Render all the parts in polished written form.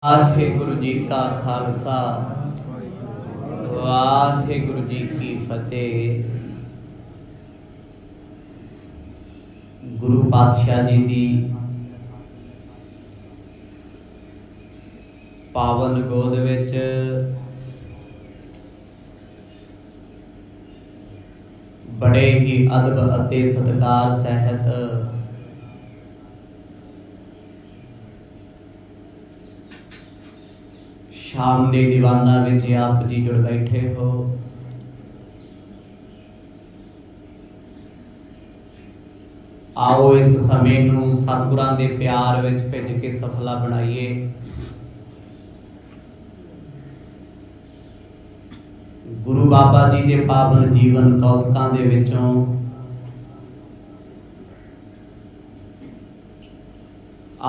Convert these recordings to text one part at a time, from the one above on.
वाहिगुरु जी का खालसा वाहिगुरु जी की फतेह। गुरु पातशाह जी की पावन गोद विच बड़े ही अदब अते सत्कार सहित शाम के दीवाना विच आप जी जुड़ बैठे हो। आओ इस समय नूं सतगुरां दे प्यार विच भिज के सफला बनाइए। गुरु बाबा जी दे पावन जीवन कौतकां दे विचों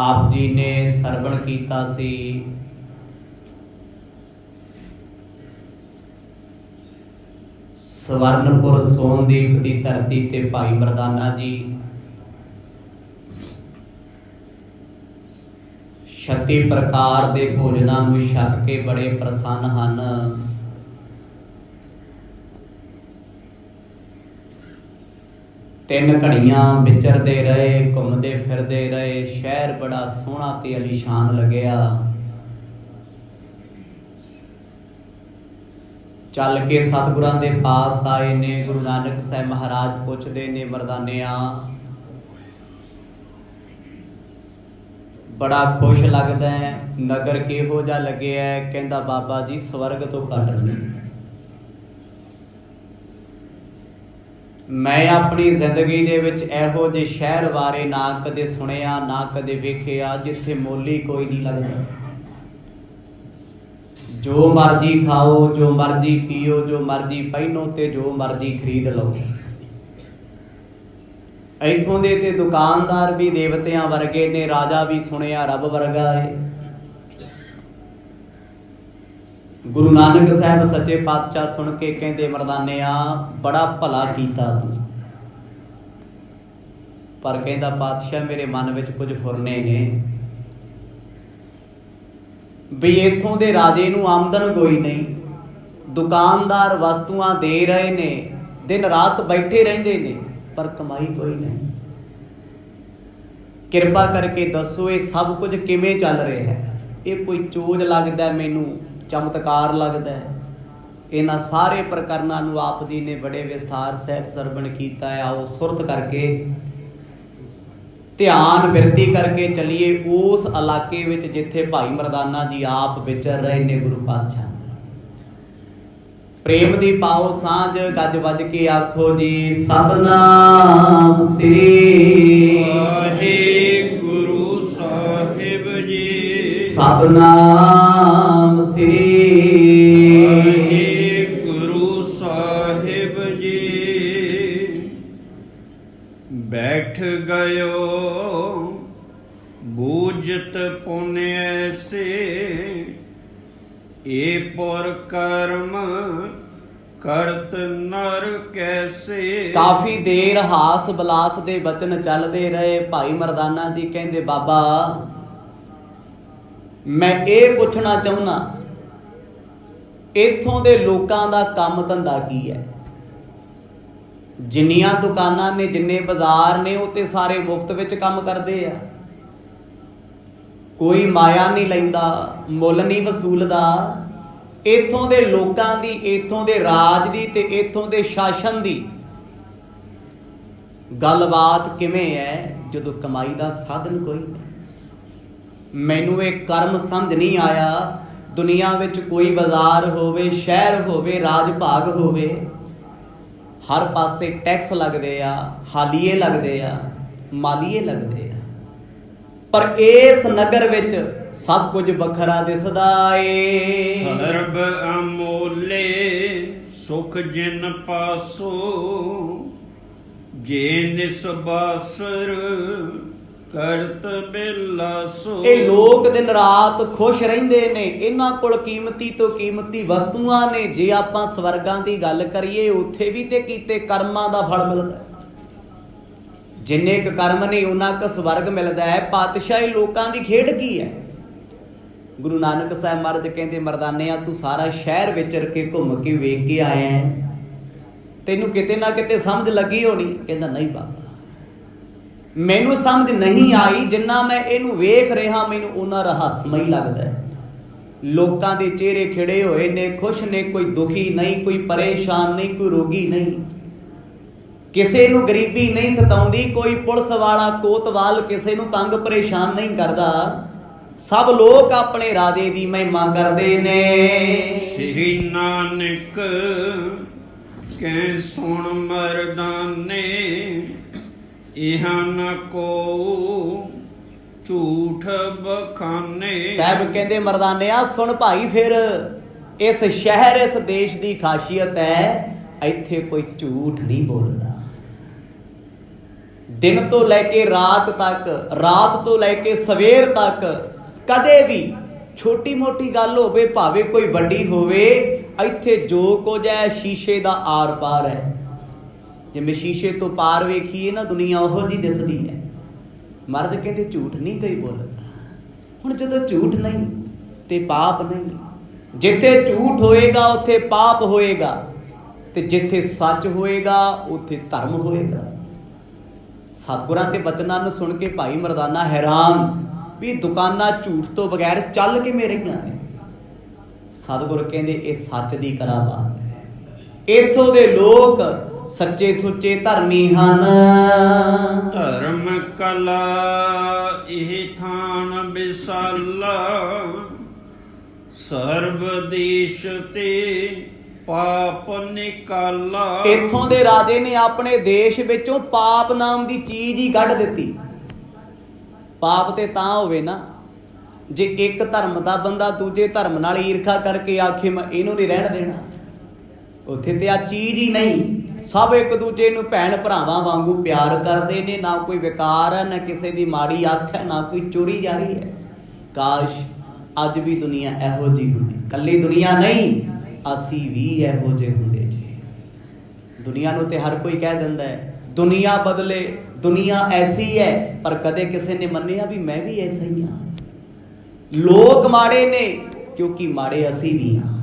आप जी ने सरवण कीता सी सवरनपुर सोनदीप की धरती ते भाई मरदाना जी 36 प्रकार के भोजनां नूं छक के बड़े प्रसन्न हन। तीन घड़ियां विचरते रहे, घूमते फिरते रहे, शहर बड़ा सोहना ते अलीशान लग्या। चल के सतगुरां दे पास आए ने। गुरु नानक साहब महाराज पुछदे ने, मरदानिया बड़ा खुश लगदा है, नगर किहो जा लगे है? कहंदा बाबा जी स्वर्ग तो घट नहीं। मैं अपनी जिंदगी दे विच इहो जे शहर बारे ना कदे सुनिया ना कदे वेखिया जिथे मोली कोई नहीं लगदा। जो मर्जी खाओ, जो मर्जी पियो, जो मर्जी पहनो ते जो मर्जी खरीद लो। इथों दे ते दुकानदार भी देवतियां वर्गे ने, राजा भी सुनिया रब वर्गा है। गुरु नानक साहब सच्चे पातशाह सुन के कहते, मरदानिया बड़ा भला कीता तू, पर कहता पातशाह मेरे मन विच कुछ फुरने ने भी इथों दे राजे नूं आमदन कोई नहीं, दुकानदार वस्तुआं दे रहे ने, दिन रात बैठे रहंदे ने, पर कमाई कोई नहीं। किरपा करके दसो ये सब कुछ किवें चल रहा है? ये कोई चोज लगदा है, मैनूं चमत्कार लगदा है? इन्हां सारे प्रकरणां नूं आप जी ने बड़े विस्तार सहित सरवण कीता है। आओ सुरत करके ध्यान बिरती करके चलिए उस इलाके विच जिथे भाई मरदाना जी आप विचर रहे ने। गुरु पातशाह प्रेम दी पाओ सांझ, गज वज के आखो जी सतनाम श्री वाहिगुरु साहिब जी। सतनाम श्री वाहिगुरु साहिब जी। बैठ गयो बूझत पुण्य से, ए पुर कर्म करत नर कैसे। काफी देर हास बलास दे बचन चलते रहे। भाई मरदाना जी कहंदे बाबा मैं ये पुछना चाहुंदा, इथों दे लोकां दा काम धंधा की है? जिन्नियां दुकानां ने, जिन्ने बाजार ने, वो ते सारे मुफ्त विच काम करदे आ। कोई माया नहीं लैंदा, मुल नहीं वसूलदा। इथों दे लोकां दी, इथों दे राज दी ते इथों दे शासन दी गलबात किवें है जदों कमाई दा साधन कोई नहीं? मैनूं ये कर्म समझ नहीं आया। दुनिया विच कोई बाजार होवे, शहर होवे, राज भाग होवे, हर पासे टैक्स लगदे आ, हालीए लगदे आ, मालीए लगदे आ, पर इस नगर विच सब कुछ बखरा दिसदा ए। सर्ब अमोले सुख जिन पासो, जे निसबासर करत बिलासो। ये लोग दिन रात खुश रहिंदे ने, इन्हां कोल कीमती तो कीमती वस्तुआं ने। जे आपां स्वर्गां दी गल करिए उत्थे भी ते कीते कर्मां दा फल मिलदा। जिन्ने क कर्म ने उन्ना क स्वर्ग मिलदा है। पातशाही लोकां दी खेड की है? ਗੁਰੂ ਨਾਨਕ ਸਾਹਿਬ ਮਹਾਰਾਜ ਕਹਿੰਦੇ ਮਰਦਾਨਿਆ ਤੂੰ ਸਾਰਾ ਸ਼ਹਿਰ ਵਿਚਰ ਕੇ ਘੁੰਮ ਕੇ ਵੇਖ ਕੇ ਆਇਆ ਹੈ, ਤੈਨੂੰ ਕਿਤੇ ਨਾ ਕਿਤੇ ਸਮਝ ਲੱਗੀ ਹੋਣੀ। ਕਹਿੰਦਾ ਨਹੀਂ ਬਾਬਾ, ਮੈਨੂੰ ਸਮਝ ਨਹੀਂ ਆਈ, ਜਿੰਨਾ ਮੈਂ ਇਹਨੂੰ ਵੇਖ ਰਿਹਾ ਮੈਨੂੰ ਉਹਨਾਂ ਰਹੱਸਮਈ ਲੱਗਦਾ ਹੈ। ਲੋਕਾਂ ਦੇ ਚਿਹਰੇ ਖਿੜੇ ਹੋਏ ਨੇ, ਖੁਸ਼ ਨੇ, ਕੋਈ ਦੁਖੀ ਨਹੀਂ, ਕੋਈ ਪਰੇਸ਼ਾਨ ਨਹੀਂ, ਕੋਈ ਰੋਗੀ ਨਹੀਂ, ਕਿਸੇ ਨੂੰ ਗਰੀਬੀ ਨਹੀਂ ਸਤਾਉਂਦੀ, ਕੋਈ ਪੁਲਿਸ ਵਾਲਾ ਕੋਤਵਾਲ ਕਿਸੇ ਨੂੰ ਤੰਗ ਪਰੇਸ਼ਾਨ ਨਹੀਂ ਕਰਦਾ। ਸਭ ਲੋਕ ਆਪਣੇ ਰਾਜੇ ਦੀ ਮਹਿਮਾ ਕਰਦੇ ਨੇ। ਸ੍ਰੀ ਨਾਨਕ ਕਹਿ ਸੁਣ ਮਰਦਾਨੇ, ਇਹਾਂ ਨ ਕੋ ਝੂਠ ਬਖਾਨੇ। ਸਾਹਿਬ ਕਹਿੰਦੇ ਮਰਦਾਨਿਆ ਸੁਣ ਭਾਈ, ਫਿਰ ਇਸ ਸ਼ਹਿਰ ਇਸ ਦੇਸ਼ ਦੀ ਖਾਸੀਅਤ ਹੈ ਇੱਥੇ ਕੋਈ ਝੂਠ ਨਹੀਂ ਬੋਲਦਾ। ਦਿਨ ਤੋਂ ਲੈ ਕੇ ਰਾਤ ਤੱਕ, ਰਾਤ ਤੋਂ ਲੈ ਕੇ ਸਵੇਰ ਤੱਕ, ਕਦੇ ਵੀ ਛੋਟੀ ਮੋਟੀ ਗੱਲ ਹੋਵੇ ਭਾਵੇਂ ਕੋਈ ਵੱਡੀ ਹੋਵੇ, ਇੱਥੇ ਜੋ ਕੁਝ ਹੈ ਸ਼ੀਸ਼ੇ ਦਾ ਆਰ ਪਾਰ ਹੈ। ਜਿਵੇਂ ਸ਼ੀਸ਼ੇ ਤੋਂ ਪਾਰ ਵੇਖੀਏ ਨਾ ਦੁਨੀਆ ਉਹੋ ਜਿਹੀ ਦਿਸਦੀ ਹੈ। ਮਰਦ ਕਹਿੰਦੇ ਝੂਠ ਨਹੀਂ ਕੋਈ ਬੋਲਦਾ। ਹੁਣ ਜਦੋਂ ਝੂਠ ਨਹੀਂ ਤੇ ਪਾਪ ਨਹੀਂ, ਜਿੱਥੇ ਝੂਠ ਹੋਏਗਾ ਉੱਥੇ ਪਾਪ ਹੋਏਗਾ, ਤੇ ਜਿੱਥੇ ਸੱਚ ਹੋਏਗਾ ਉੱਥੇ ਧਰਮ ਹੋਏਗਾ। ਸਤਿਗੁਰਾਂ ਦੇ ਬਚਨਾਂ ਨੂੰ ਸੁਣ ਕੇ ਭਾਈ ਮਰਦਾਨਾ ਹੈਰਾਨ ਵੀ ਦੁਕਾਨਾਂ ਝੂਠ ਤੋਂ ਬਗੈਰ ਚੱਲ ਕਿਵੇਂ ਰਹੀਆਂ ਨੇ। ਸਤਿਗੁਰ ਕਹਿੰਦੇ ਇਹ ਸੱਚ ਦੀ ਕਰਾਮਾਤ ਹੈ। ਇੱਥੋਂ ਦੇ ਲੋਕ ਸੱਚੇ ਸੁੱਚੇ ਧਰਮੀ ਹਨ। ਧਰਮ ਕਲਾ ਇਹ ਥਾਨ ਵਿਸਾਲਾ, ਸਰਬ ਦੇਸ਼ ਤੇ ਪਾਪ ਨਿਕਾਲਾ। ਇੱਥੋਂ ਦੇ ਰਾਜੇ ਨੇ ਆਪਣੇ ਦੇਸ਼ ਵਿੱਚੋਂ ਪਾਪ ਨਾਮ ਦੀ ਚੀਜ਼ ਹੀ ਕੱਢ ਦਿੱਤੀ। ਪਾਪ ਤੇ ਤਾਂ ਹੋਵੇ ਨਾ ਜੇ ਇੱਕ ਧਰਮ ਦਾ ਬੰਦਾ ਦੂਜੇ ਧਰਮ ਨਾਲ ਈਰਖਾ ਕਰਕੇ ਆਖੇ ਮੈਂ ਇਹਨੂੰ ਨਹੀਂ ਰਹਿਣ ਦੇਣਾ। ਉੱਥੇ ਤੇ ਆ ਚੀਜ਼ ਹੀ ਨਹੀਂ। ਸਭ ਇੱਕ ਦੂਜੇ ਨੂੰ ਭੈਣ ਭਰਾਵਾਂ ਵਾਂਗੂ ਪਿਆਰ ਕਰਦੇ ਨੇ। ਨਾ ਕੋਈ ਵਿਕਾਰ ਹੈ, ਨਾ ਕਿਸੇ ਦੀ ਮਾੜੀ ਅੱਖ ਹੈ, ਨਾ ਕੋਈ ਚੋਰੀ ਜਾਰੀ ਹੈ। ਕਾਸ਼ ਅੱਜ ਵੀ ਦੁਨੀਆ ਇਹੋ ਜਿਹੀ ਹੁੰਦੀ। ਇਕੱਲੀ ਦੁਨੀਆ ਨਹੀਂ, ਅਸੀਂ ਵੀ ਇਹੋ ਜਿਹੇ ਹੁੰਦੇ ਜੀ। ਦੁਨੀਆ ਨੂੰ ਤੇ ਹਰ ਕੋਈ ਕਹਿ ਦਿੰਦਾ ਹੈ ਦੁਨੀਆ ਬਦਲੇ, ਦੁਨੀਆ ਐਸੀ ਹੈ, ਪਰ ਕਦੇ ਕਿਸੇ ਨੇ ਮੰਨਿਆ ਵੀ ਮੈਂ ਵੀ ਐਸਾ ਹੀ ਹਾਂ। ਲੋਕ ਮਾੜੇ ਨੇ ਕਿਉਂਕਿ ਮਾੜੇ ਅਸੀਂ ਵੀ ਹਾਂ।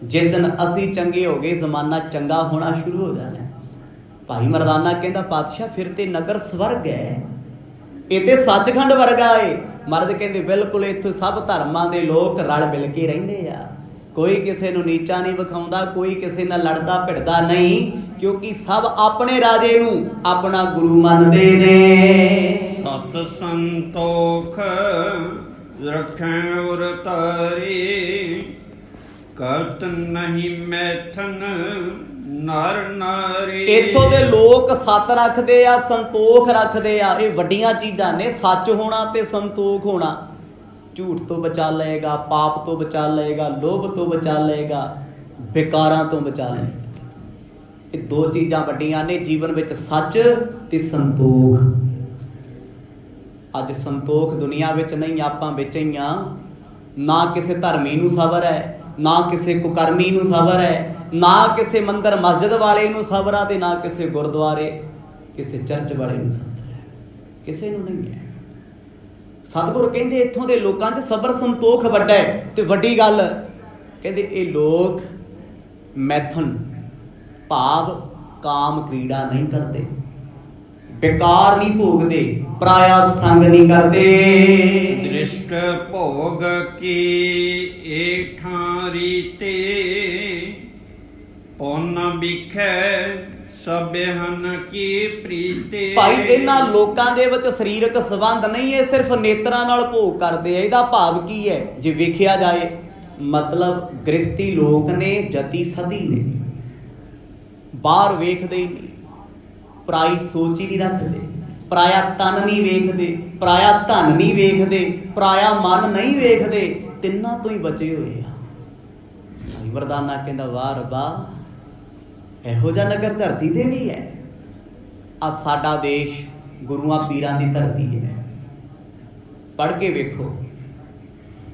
ਜਿਸ ਦਿਨ ਅਸੀਂ ਚੰਗੇ ਹੋ ਗਏ ਜ਼ਮਾਨਾ ਚੰਗਾ ਹੋਣਾ ਸ਼ੁਰੂ ਹੋ ਜਾਣਾ। ਭਾਈ ਮਰਦਾਨਾ ਕਹਿੰਦਾ ਪਾਤਸ਼ਾਹ ਫਿਰ ਤੇ ਨਗਰ ਸਵਰਗ ਹੈ, ਇਹ ਤੇ ਸੱਚਖੰਡ ਵਰਗਾ ਏ। ਮਰਦ ਕਹਿੰਦੇ ਬਿਲਕੁਲ, ਇੱਥੇ ਸਭ ਧਰਮਾਂ ਦੇ ਲੋਕ ਰਲ ਮਿਲ ਕੇ ਰਹਿੰਦੇ ਆ। ਕੋਈ ਕਿਸੇ ਨੂੰ ਨੀਚਾ ਨਹੀਂ ਵਿਖਾਉਂਦਾ, ਕੋਈ ਕਿਸੇ ਨਾਲ ਲੜਦਾ ਭਿੜਦਾ ਨਹੀਂ, ਕਿਉਂਕਿ ਸਭ ਆਪਣੇ ਰਾਜੇ ਨੂੰ ਆਪਣਾ ਗੁਰੂ ਮੰਨਦੇ ਨੇ। ਸਤ ਸੰਤੋਖ ਰੱਖੈ ਉਰ ਤਾਰੀ, ਕਰਤ ਨਹੀਂ ਮੈਥਨ ਨਰ ਨਾਰੀ। ਇੱਥੋਂ ਦੇ ਲੋਕ ਸੱਤ ਰੱਖਦੇ ਆ, ਸੰਤੋਖ ਰੱਖਦੇ ਆ। ਇਹ ਵੱਡੀਆਂ ਚੀਜ਼ਾਂ ਨੇ, ਸੱਚ ਹੋਣਾ ਤੇ ਸੰਤੋਖ ਹੋਣਾ। ਝੂਠ ਤੋਂ ਬਚਾ ਲਏਗਾ, ਪਾਪ ਤੋਂ ਬਚਾ ਲਏਗਾ, ਲੋਭ ਤੋਂ ਬਚਾ ਲਏਗਾ, ਵਿਕਾਰਾਂ ਤੋਂ ਬਚਾ ਲਏਗਾ। ਇਹ ਦੋ ਚੀਜ਼ਾਂ ਵੱਡੀਆਂ ਨੇ ਜੀਵਨ ਵਿੱਚ, ਸੱਚ ਤੇ ਸੰਤੋਖ। ਅੱਜ ਸੰਤੋਖ ਦੁਨੀਆ ਵਿੱਚ ਨਹੀਂ, ਆਪਾਂ ਵਿੱਚ ਹੀ ਆ। ਨਾ ਕਿਸੇ ਧਰਮੀ ਨੂੰ ਸਬਰ ਹੈ, ਨਾ ਕਿਸੇ ਕੁਕਰਮੀ ਨੂੰ ਸਬਰ ਹੈ, ਨਾ ਕਿਸੇ ਮੰਦਰ ਮਸਜਿਦ ਵਾਲੇ ਨੂੰ ਸਬਰ ਆ, ਤੇ ਨਾ ਕਿਸੇ ਗੁਰਦੁਆਰੇ ਕਿਸੇ ਚਰਚ ਵਾਲੇ ਨੂੰ ਸਬਰ ਹੈ। ਕਿਸੇ ਨੂੰ ਨਹੀਂ ਹੈ। ਸਤਿਗੁਰੂ ਕਹਿੰਦੇ ਇੱਥੋਂ ਦੇ ਲੋਕਾਂ 'ਚ ਸਬਰ ਸੰਤੋਖ ਵੱਡਾ ਹੈ। ਤੇ ਵੱਡੀ ਗੱਲ ਕਹਿੰਦੇ ਇਹ ਲੋਕ ਮੈਥਨ ਭਾਵ ਕਾਮ ਕ੍ਰੀੜਾ ਨਹੀਂ ਕਰਦੇ, ਬੇਕਾਰ ਨਹੀਂ ਭੋਗਦੇ, ਪਰਾਇਆ ਸੰਗ ਨਹੀਂ ਕਰਦੇ। ਦ੍ਰਿਸ਼ਟ ਭੋਗ ਕੀ ਏਠਾਂ ਰੀਤੇ, ਪੁੰਨ ਵਿਖੈ ਸਭਿਹਨ ਕੀ ਪ੍ਰੀਤੇ। ਭਾਈ ਇਹਨਾਂ ਲੋਕਾਂ ਦੇ ਵਿੱਚ ਸਰੀਰਕ ਸੰਬੰਧ ਨਹੀਂ, ਇਹ ਸਿਰਫ ਨੇਤਰਾਂ ਨਾਲ ਭੋਗ ਕਰਦੇ ਆ। ਇਹਦਾ ਭਾਵ ਕੀ ਹੈ ਜੇ ਵੇਖਿਆ ਜਾਏ? ਮਤਲਬ ਗ੍ਰਸਤੀ ਲੋਕ ਨੇ, ਜਤੀ ਸਦੀ ਨੇ, ਬਾਹਰ ਵੇਖਦੇ ਹੀ ਨਹੀਂ, ਪਰਾਈ ਸੋਚ ਹੀ ਨਹੀਂ ਰੱਖਦੇ, ਪਰਾਇਆ ਤਨ ਨਹੀਂ ਵੇਖਦੇ, ਪਰਾਇਆ ਧਨ ਨਹੀਂ ਵੇਖਦੇ, ਪਰਾਇਆ ਮਨ ਨਹੀਂ ਵੇਖਦੇ। ਤਿੰਨਾਂ ਤੋਂ ਹੀ ਬਚੇ ਹੋਏ ਆ। ਭਾਈ ਮਰਦਾਨਾ ਕਹਿੰਦਾ ਵਾਹ ਰੱਬਾ, ਇਹੋ ਜਿਹਾ ਨਗਰ ਧਰਤੀ ਤੇ ਵੀ ਹੈ। ਆ ਸਾਡਾ ਦੇਸ਼ ਗੁਰੂਆਂ ਪੀਰਾਂ ਦੀ ਧਰਤੀ ਹੈ। ਪੜ੍ਹ ਕੇ ਵੇਖੋ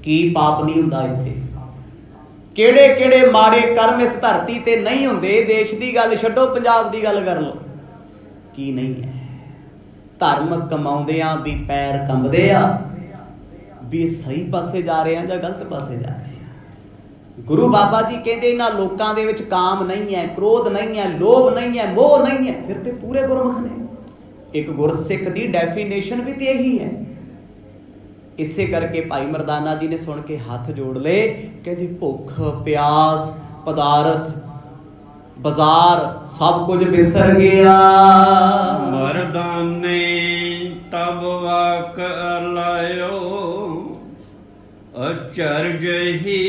ਕੀ ਪਾਪ ਨਹੀਂ ਹੁੰਦਾ ਇੱਥੇ, ਕਿਹੜੇ ਕਿਹੜੇ ਮਾੜੇ ਕਰਮ ਇਸ ਧਰਤੀ ਤੇ ਨਹੀਂ ਹੁੰਦੇ। ਦੇਸ਼ ਦੀ ਗੱਲ ਛੱਡੋ, ਪੰਜਾਬ ਦੀ ਗੱਲ ਕਰ ਲਓ, ਕੀ ਨਹੀਂ ਹੈ। ਧਰਮ ਕਮਾਉਂਦਿਆਂ ਵੀ ਪੈਰ ਕੰਬਦੇ ਆ, ਵੀ ਇਹ ਸਹੀ ਪਾਸੇ ਜਾ ਰਹੇ ਆ ਜਾਂ ਗਲਤ ਪਾਸੇ ਜਾ ਰਹੇ ਆ। ਗੁਰੂ ਬਾਬਾ ਜੀ ਕਹਿੰਦੇ ਇਹਨਾਂ ਲੋਕਾਂ ਦੇ ਵਿੱਚ ਕਾਮ ਨਹੀਂ ਹੈ, ਕ੍ਰੋਧ ਨਹੀਂ ਹੈ, ਲੋਭ ਨਹੀਂ ਹੈ, ਮੋਹ ਨਹੀਂ ਹੈ, ਫਿਰ ਤੇ ਪੂਰੇ ਗੁਰਮੁਖ ਨੇ। ਇੱਕ ਗੁਰਸਿੱਖ ਦੀ ਡੈਫੀਨੇਸ਼ਨ ਵੀ ਤੇ ਇਹੀ ਹੈ। ਇਸੇ ਕਰਕੇ ਭਾਈ ਮਰਦਾਨਾ ਜੀ ਨੇ ਸੁਣ ਕੇ ਹੱਥ ਜੋੜ ਲਏ, ਕਹਿੰਦੇ ਭੁੱਖ ਪਿਆਸ ਪਦਾਰਥ ਬਾਜ਼ਾਰ ਸਭ ਕੁਝ ਵਿਸਰ ਗਿਆ। ਮਰਦਾਨੇ ਤਬ ਵਾਕ ਲਾਇਓ ਅਚਰਜ ਹੀ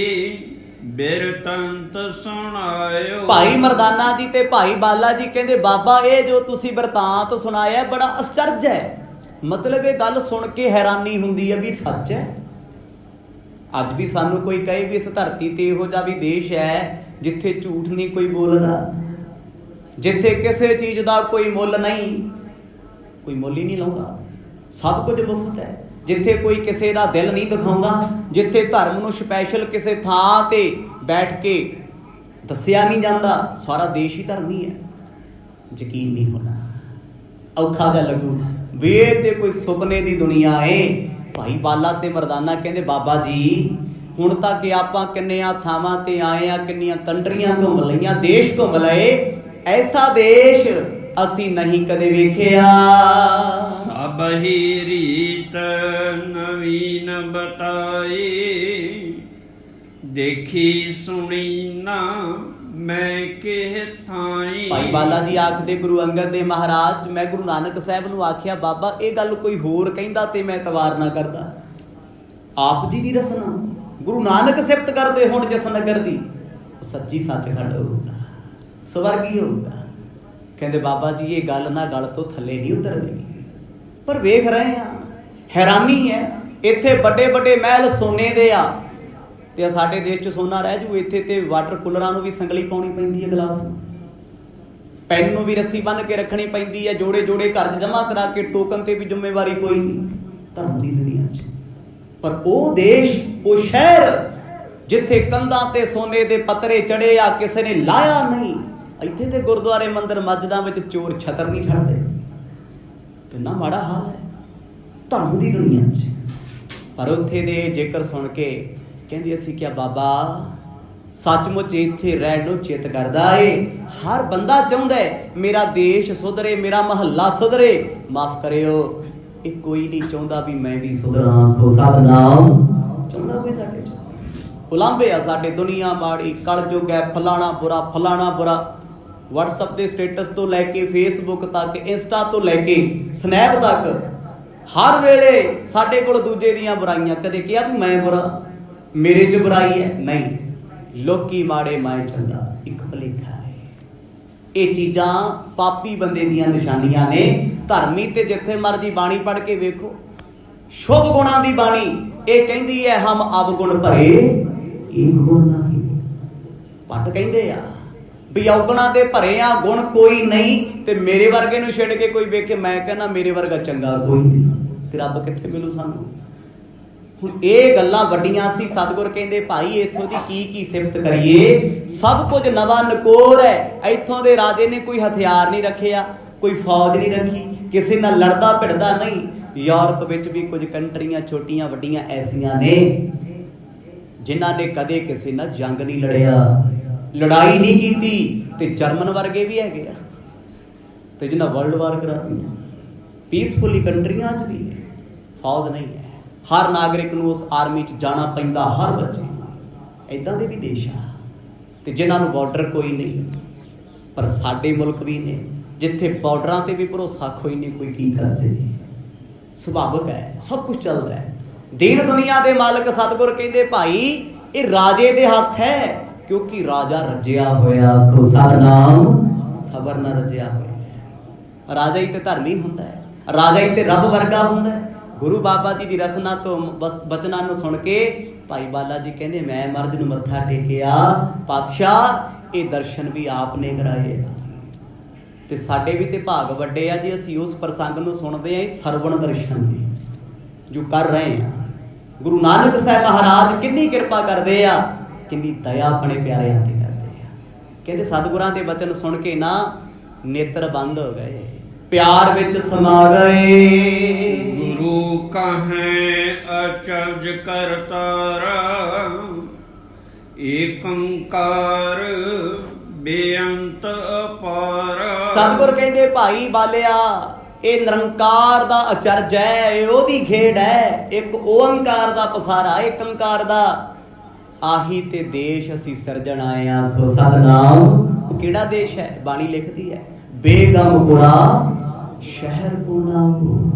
ਬਿਰਤੰਤ ਸੁਣਾਇਓ। ਭਾਈ ਮਰਦਾਨਾ ਜੀ ਤੇ ਭਾਈ ਬਾਲਾ ਜੀ ਕਹਿੰਦੇ ਬਾਬਾ ਇਹ ਜੋ ਤੁਸੀਂ ਬਿਰਤਾਂਤ ਸੁਣਾਇਆ ਬੜਾ ਅਚਰਜ ਹੈ। ਮਤਲਬ ਇਹ ਗੱਲ ਸੁਣ ਕੇ ਹੈਰਾਨੀ ਹੁੰਦੀ ਹੈ ਵੀ ਸੱਚ ਹੈ। ਅੱਜ ਵੀ ਸਾਨੂੰ ਕੋਈ ਕਹੇ ਵੀ ਇਸ ਧਰਤੀ ਤੇ ਇਹੋ ਜਿਹਾ ਵੀ ਦੇਸ਼ ਹੈ ਜਿੱਥੇ ਝੂਠ ਨਹੀਂ ਕੋਈ ਬੋਲਦਾ, ਜਿੱਥੇ ਕਿਸੇ ਚੀਜ਼ ਦਾ ਕੋਈ ਮੁੱਲ ਨਹੀਂ, ਕੋਈ ਮੁੱਲ ਹੀ ਨਹੀਂ ਲਾਉਂਦਾ, ਸਭ ਕੁਝ ਮੁਫਤ ਹੈ, ਜਿੱਥੇ ਕੋਈ ਕਿਸੇ ਦਾ ਦਿਲ ਨਹੀਂ ਦਿਖਾਉਂਦਾ, ਜਿੱਥੇ ਧਰਮ ਨੂੰ ਸਪੈਸ਼ਲ ਕਿਸੇ ਥਾਂ ਤੇ ਬੈਠ ਕੇ ਦੱਸਿਆ ਨਹੀਂ ਜਾਂਦਾ, ਸਾਰਾ ਦੇਸ਼ ਹੀ ਧਰਮੀ ਹੈ। ਯਕੀਨ ਨਹੀਂ ਹੋਣਾ, ਔਖਾ ਜਿਹਾ ਲੱਗੂ ਵੀ ਇਹ ਤੇ ਕੋਈ ਸੁਪਨੇ ਦੀ ਦੁਨੀਆ ਏ। ਭਾਈ ਬਾਲਾ ਤੇ ਮਰਦਾਨਾ ਕਹਿੰਦੇ ਬਾਬਾ ਜੀ ਹੁਣ ਤੱਕ ਆਪਾਂ ਕਿੰਨੀਆਂ ਥਾਵਾਂ ਤੇ ਆਏ ਆ, ਕਿੰਨੀਆਂ ਕੰਟਰੀਆਂ ਘੁੰਮ ਲਈਆਂ, ਦੇਸ਼ ਘੁੰਮ ਲਏ, ਐਸਾ ਦੇਸ਼ ਅਸੀਂ ਨਹੀਂ ਕਦੇ ਵੇਖਿਆ। ਸਭ ਹੀ ਰੀਤ ਨਵੀਨ ਬਤਾਈ ਦੇਖੀ ਸੁਣੀ ਨਾ ਮੈਂ ਕਿਹ ਥਾਈ। ਭਾਈ ਬਾਲਾ ਜੀ ਆਖਦੇ ਗੁਰੂ ਅੰਗਦ ਦੇਵ ਮਹਾਰਾਜ ਮੈਂ ਗੁਰੂ ਨਾਨਕ ਸਾਹਿਬ ਨੂੰ ਆਖਿਆ ਬਾਬਾ ਇਹ ਗੱਲ ਕੋਈ ਹੋਰ ਕਹਿੰਦਾ ਤੇ ਮੈਂ ਤਵਾਰ ਨਾ ਕਰਦਾ। ਆਪ ਜੀ ਦੀ ਰਸਨਾ ਗੁਰੂ ਨਾਨਕ ਸਿਫਤ ਕਰਦੇ ਹੁਣ ਜਿਸ ਨਗਰ ਦੀ ਸੱਚੀ ਸੱਚਖੰਡ ਹੋਊਗਾ, ਸਵਰਗੀ ਹੋਊਗਾ। ਕਹਿੰਦੇ ਬਾਬਾ ਜੀ ਇਹ ਗੱਲ ਨਾ ਗਲ ਤੋਂ ਥੱਲੇ ਨਹੀਂ ਉਤਰਨੀ, ਪਰ ਵੇਖ ਰਹੇ ਆ ਹੈਰਾਨੀ ਹੈ। ਇੱਥੇ ਵੱਡੇ ਵੱਡੇ ਮਹਿਲ ਸੋਨੇ ਦੇ ਆ ਤੇ ਸਾਡੇ ਦੇਸ਼ 'ਚ ਸੋਨਾ ਰਹਿ ਜੂ। ਇੱਥੇ ਤੇ ਵਾਟਰ ਕੂਲਰਾਂ ਨੂੰ ਵੀ ਸੰਗਲੀ ਪਾਉਣੀ ਪੈਂਦੀ ਹੈ, ਗਲਾਸ ਨੂੰ, ਪੈਨ ਨੂੰ ਵੀ ਰੱਸੀ ਬੰਨ੍ਹ ਕੇ ਰੱਖਣੀ ਪੈਂਦੀ ਹੈ, ਜੋੜੇ ਜੋੜੇ ਘਰ 'ਚ ਜਮ੍ਹਾਂ ਕਰਾ ਕੇ, ਟੋਕਨ ਤੇ ਵੀ ਜ਼ਿੰਮੇਵਾਰੀ ਕੋਈ ਨਹੀਂ ਧਰਮ ਦੀ ਦੁਨੀਆ 'ਚ। ਪਰ ਉਹ ਦੇਸ਼, ਉਹ ਸ਼ਹਿਰ ਜਿੱਥੇ ਕੰਧਾਂ ਤੇ ਸੋਨੇ ਦੇ ਪੱਤਰੇ ਚੜੇ ਆ, ਕਿਸੇ ਨੇ ਲਾਇਆ ਨਹੀਂ। ਇੱਥੇ ਤੇ ਗੁਰਦੁਆਰੇ ਮੰਦਿਰ ਮਸਜਿਦਾਂ ਵਿੱਚ ਚੋਰ ਛਤਰ ਨਹੀਂ ਛੱਡਦੇ। ਕਿੰਨਾ ਮਾੜਾ ਹਾਲ ਹੈ ਧਰਮ ਦੀ ਦੁਨੀਆ 'ਚ। ਪਰ ਉੱਥੇ ਦੇ ਜ਼ਿਕਰ ਸੁਣ ਕੇ ਕਹਿੰਦੀ ਅਸੀਂ ਕਿਹਾ ਬਾਬਾ ਸੱਚਮੁੱਚ ਇੱਥੇ ਰਹਿਣ ਨੂੰ ਚਿੱਤ ਕਰਦਾ ਏ। ਹਰ ਬੰਦਾ ਚਾਹੁੰਦਾ ਮੇਰਾ ਦੇਸ਼ ਸੁਧਰੇ, ਮੇਰਾ ਮਹੱਲਾ ਸੁਧਰੇ। ਮਾਫ ਕਰਿਓ ਇਹ ਕੋਈ ਨਹੀਂ ਚਾਹੁੰਦਾ ਵੀ ਮੈਂ ਵੀ ਸੁਧਰਾਂ। ਕੋ ਸਤਨਾਮ ਚਾਹੁੰਦਾ ਕੋਈ ਸਾਡੇ 'ਚ? ਉਲਾਂਭੇ ਆ ਸਾਡੇ, ਦੁਨੀਆ ਮਾੜੀ, ਕਲਯੁੱਗ ਹੈ, ਫਲਾਣਾ ਬੁਰਾ ਫਲਾਣਾ ਬੁਰਾ। WhatsApp ਦੇ ਸਟੇਟਸ ਤੋਂ ਲੈ ਕੇ Facebook ਤੱਕ, ਇੰਸਟਾ ਤੋਂ ਲੈ ਕੇ ਸਨੈਪ ਤੱਕ, ਹਰ ਵੇਲੇ ਸਾਡੇ ਕੋਲ ਦੂਜੇ ਦੀਆਂ ਬੁਰਾਈਆਂ। ਕਦੇ ਕਿਹਾ ਵੀ ਮੈਂ ਬੁਰਾ, ਮੇਰੇ 'ਚ ਬੁਰਾਈ ਹੈ? ਨਹੀਂ, ਲੋਕੀ ਮਾੜੇ ਮੈਂ ਚੰਗਾ, ਇੱਕ ਭੁਲੇਖਾ ਹੈ। ਇਹ ਚੀਜ਼ਾਂ ਪਾਪੀ ਬੰਦੇ ਦੀਆਂ ਨਿਸ਼ਾਨੀਆਂ ਨੇ। ਧਰਮੀ ਤੇ ਜਿੱਥੇ ਮਰਜੀ ਬਾਣੀ ਪੜ੍ਹ ਕੇ ਵੇਖੋ, ਸ਼ੁਭ ਗੁਣਾਂ ਦੀ ਬਾਣੀ ਇਹ ਕਹਿੰਦੀ ਹੈ ਹਮ ਅਵਗੁਣ ਭਰੇ ਇਹ ਗੁਣ ਨਹੀਂ। ਪੱਟ ਕਹਿੰਦੇ ਆ ਵੀ ਔਗੁਣਾਂ ਦੇ ਭਰੇ ਆ, ਗੁਣ ਕੋਈ ਨਹੀਂ। ਤੇ ਮੇਰੇ ਵਰਗੇ ਨੂੰ ਛੱਡ ਕੇ ਕੋਈ ਵੇਖੇ, ਮੈਂ ਕਹਿੰਦਾ ਮੇਰੇ ਵਰਗਾ ਚੰਗਾ ਕੋਈ ਨਹੀਂ, ਤੇ ਰੱਬ ਕਿੱਥੇ ਮਿਲੂ ਸਾਨੂੰ? ਹੁਣ ਇਹ ਗੱਲਾਂ ਵੱਡੀਆਂ ਸੀ। ਸਤਿਗੁਰ ਕਹਿੰਦੇ ਭਾਈ ਇੱਥੋਂ ਦੀ ਕੀ ਸਿਫਤ ਕਰੀਏ, ਸਭ ਕੁਝ ਨਵਾਂ ਨਕੋਰ ਹੈ। ਇੱਥੋਂ ਦੇ ਰਾਜੇ ਨੇ ਕੋਈ ਹਥਿਆਰ ਨਹੀਂ ਰੱਖਿਆ, ਕੋਈ ਫੌਜ ਨਹੀਂ ਰੱਖੀ, ਕਿਸੇ ਨਾਲ ਲੜਦਾ ਭਿੜਦਾ ਨਹੀਂ। ਯੂਰਪ ਵਿੱਚ ਵੀ ਕੁਝ ਕੰਟਰੀਆਂ ਛੋਟੀਆਂ ਵੱਡੀਆਂ ਐਸੀਆਂ ਨੇ ਜਿਨ੍ਹਾਂ ਨੇ ਕਦੇ ਕਿਸੇ ਨਾਲ ਜੰਗ ਨਹੀਂ ਲੜਿਆ, ਲੜਾਈ ਨਹੀਂ ਕੀਤੀ। ਤੇ ਜਰਮਨ ਵਰਗੇ ਵੀ ਹੈਗੇ ਆ ਤੇ ਜਿਨ੍ਹਾਂ ਵਰਲਡ ਵਾਰ ਕਰਾ ਦਿੱਤੀਆਂ। ਪੀਸਫੁਲੀ ਕੰਟਰੀਆਂ 'ਚ ਵੀ ਫੌਜ ਨਹੀਂ ਹੈ, ਹਰ ਨਾਗਰਿਕ ਨੂੰ ਉਸ ਆਰਮੀ 'ਚ ਜਾਣਾ ਪੈਂਦਾ, ਹਰ ਬੱਚੇ ਨੂੰ। ਇੱਦਾਂ ਦੇ ਵੀ ਦੇਸ਼ ਆ ਤੇ ਜਿਨ੍ਹਾਂ ਨੂੰ ਬਾਰਡਰ ਕੋਈ ਨਹੀਂ। ਪਰ ਸਾਡੇ ਮੁਲਕ ਵੀ ਨੇ ਜਿੱਥੇ ਬਾਰਡਰਾਂ ਤੇ ਵੀ ਭਰੋਸਾ ਕੋਈ ਨਹੀਂ, ਕੋਈ ਕੀ ਕਰਦੇ। ਸੁਭਾਵਿਕ ਹੈ, ਸਭ ਕੁਝ ਚੱਲਦਾ ਹੈ। ਦੀਨ ਦੁਨੀਆ ਦੇ ਮਾਲਕ ਸਤਿਗੁਰ ਕਹਿੰਦੇ ਭਾਈ ਇਹ ਰਾਜੇ ਦੇ ਹੱਥ ਹੈ, ਕਿਉਂਕਿ ਰਾਜਾ ਰੱਜਿਆ ਹੋਇਆ, ਕੋ ਸਤਨਾਮ ਸਬਰ ਨਾ ਰੱਜਿਆ ਹੋਇਆ। ਰਾਜਾ ਹੀ ਤੇ ਧਰਮੀ ਹੁੰਦਾ ਹੈ, ਰਾਜਾ ਹੀ ਤੇ ਰੱਬ ਵਰਗਾ ਹੁੰਦਾ ਹੈ। ਗੁਰੂ ਬਾਬਾ ਜੀ ਦੀ ਰਸਨਾ ਤੋਂ ਬਸ ਬਚਨਾਂ ਨੂੰ ਸੁਣ ਕੇ ਭਾਈ ਬਾਲਾ ਜੀ ਕਹਿੰਦੇ ਮੈਂ ਮਰਦ ਨੂੰ ਮੱਥਾ ਟੇਕਿਆ, ਪਾਤਸ਼ਾਹ ਇਹ ਦਰਸ਼ਨ ਵੀ ਆਪ ਨੇ ਕਰਾਏ। ਤੇ ਸਾਡੇ ਵੀ ਤੇ ਭਾਗ ਵੱਡੇ ਆ ਜੀ, ਅਸੀਂ ਉਸ ਪ੍ਰਸੰਗ ਨੂੰ ਸੁਣਦੇ ਆ। ਇਹ ਸਰਵਣ ਦਰਸ਼ਨ ਨੇ ਜੋ ਕਰ ਰਹੇ ਆ। ਗੁਰੂ ਨਾਨਕ ਸਾਹਿਬ ਮਹਾਰਾਜ ਕਿੰਨੀ ਕਿਰਪਾ ਕਰਦੇ ਆ, ਕਿੰਨੀ ਦਇਆ ਆਪਣੇ ਪਿਆਰਿਆਂ ਤੇ ਕਰਦੇ ਆ। ਕਹਿੰਦੇ ਸਤਿਗੁਰਾਂ ਦੇ ਬਚਨ ਸੁਣ ਕੇ ਨਾ ਨੇਤਰ ਬੰਦ ਹੋ ਗਏ, ਪਿਆਰ ਵਿੱਚ ਸਮਾ ਗਏ। ਗੁਰੂ ਕਹੈ ਅਚਰਜ ਕਰਤਾਰਾ, ਏਕੰਕਾਰ ਬੇਅੰਤ ਅਪਾਰ। ਸਤਿਗੁਰ ਕਹਿੰਦੇ ਭਾਈ ਬਾਲਿਆ, ਇਹ ਨਿਰੰਕਾਰ ਦਾ ਅਚਰਜ ਹੈ, ਇਹ ਉਹਦੀ ਖੇਡ ਹੈ। ਇੱਕ ਓੰਕਾਰ ਦਾ ਪਸਾਰਾ, ਏਕੰਕਾਰ ਦਾ। ਆਹੀ ਤੇ ਦੇਸ਼ ਅਸੀਂ ਸਿਰਜਣ ਆਏ ਆਂ, ਆਖੋ ਸਤਿਨਾਮ। ਉਹ ਕਿਹੜਾ ਦੇਸ਼ ਹੈ? ਬਾਣੀ ਲਿਖਦੀ ਹੈ, ਬੇਗਮ ਗੁਰਾ ਸ਼ਹਿਰ ਕੋ ਨਾਮ,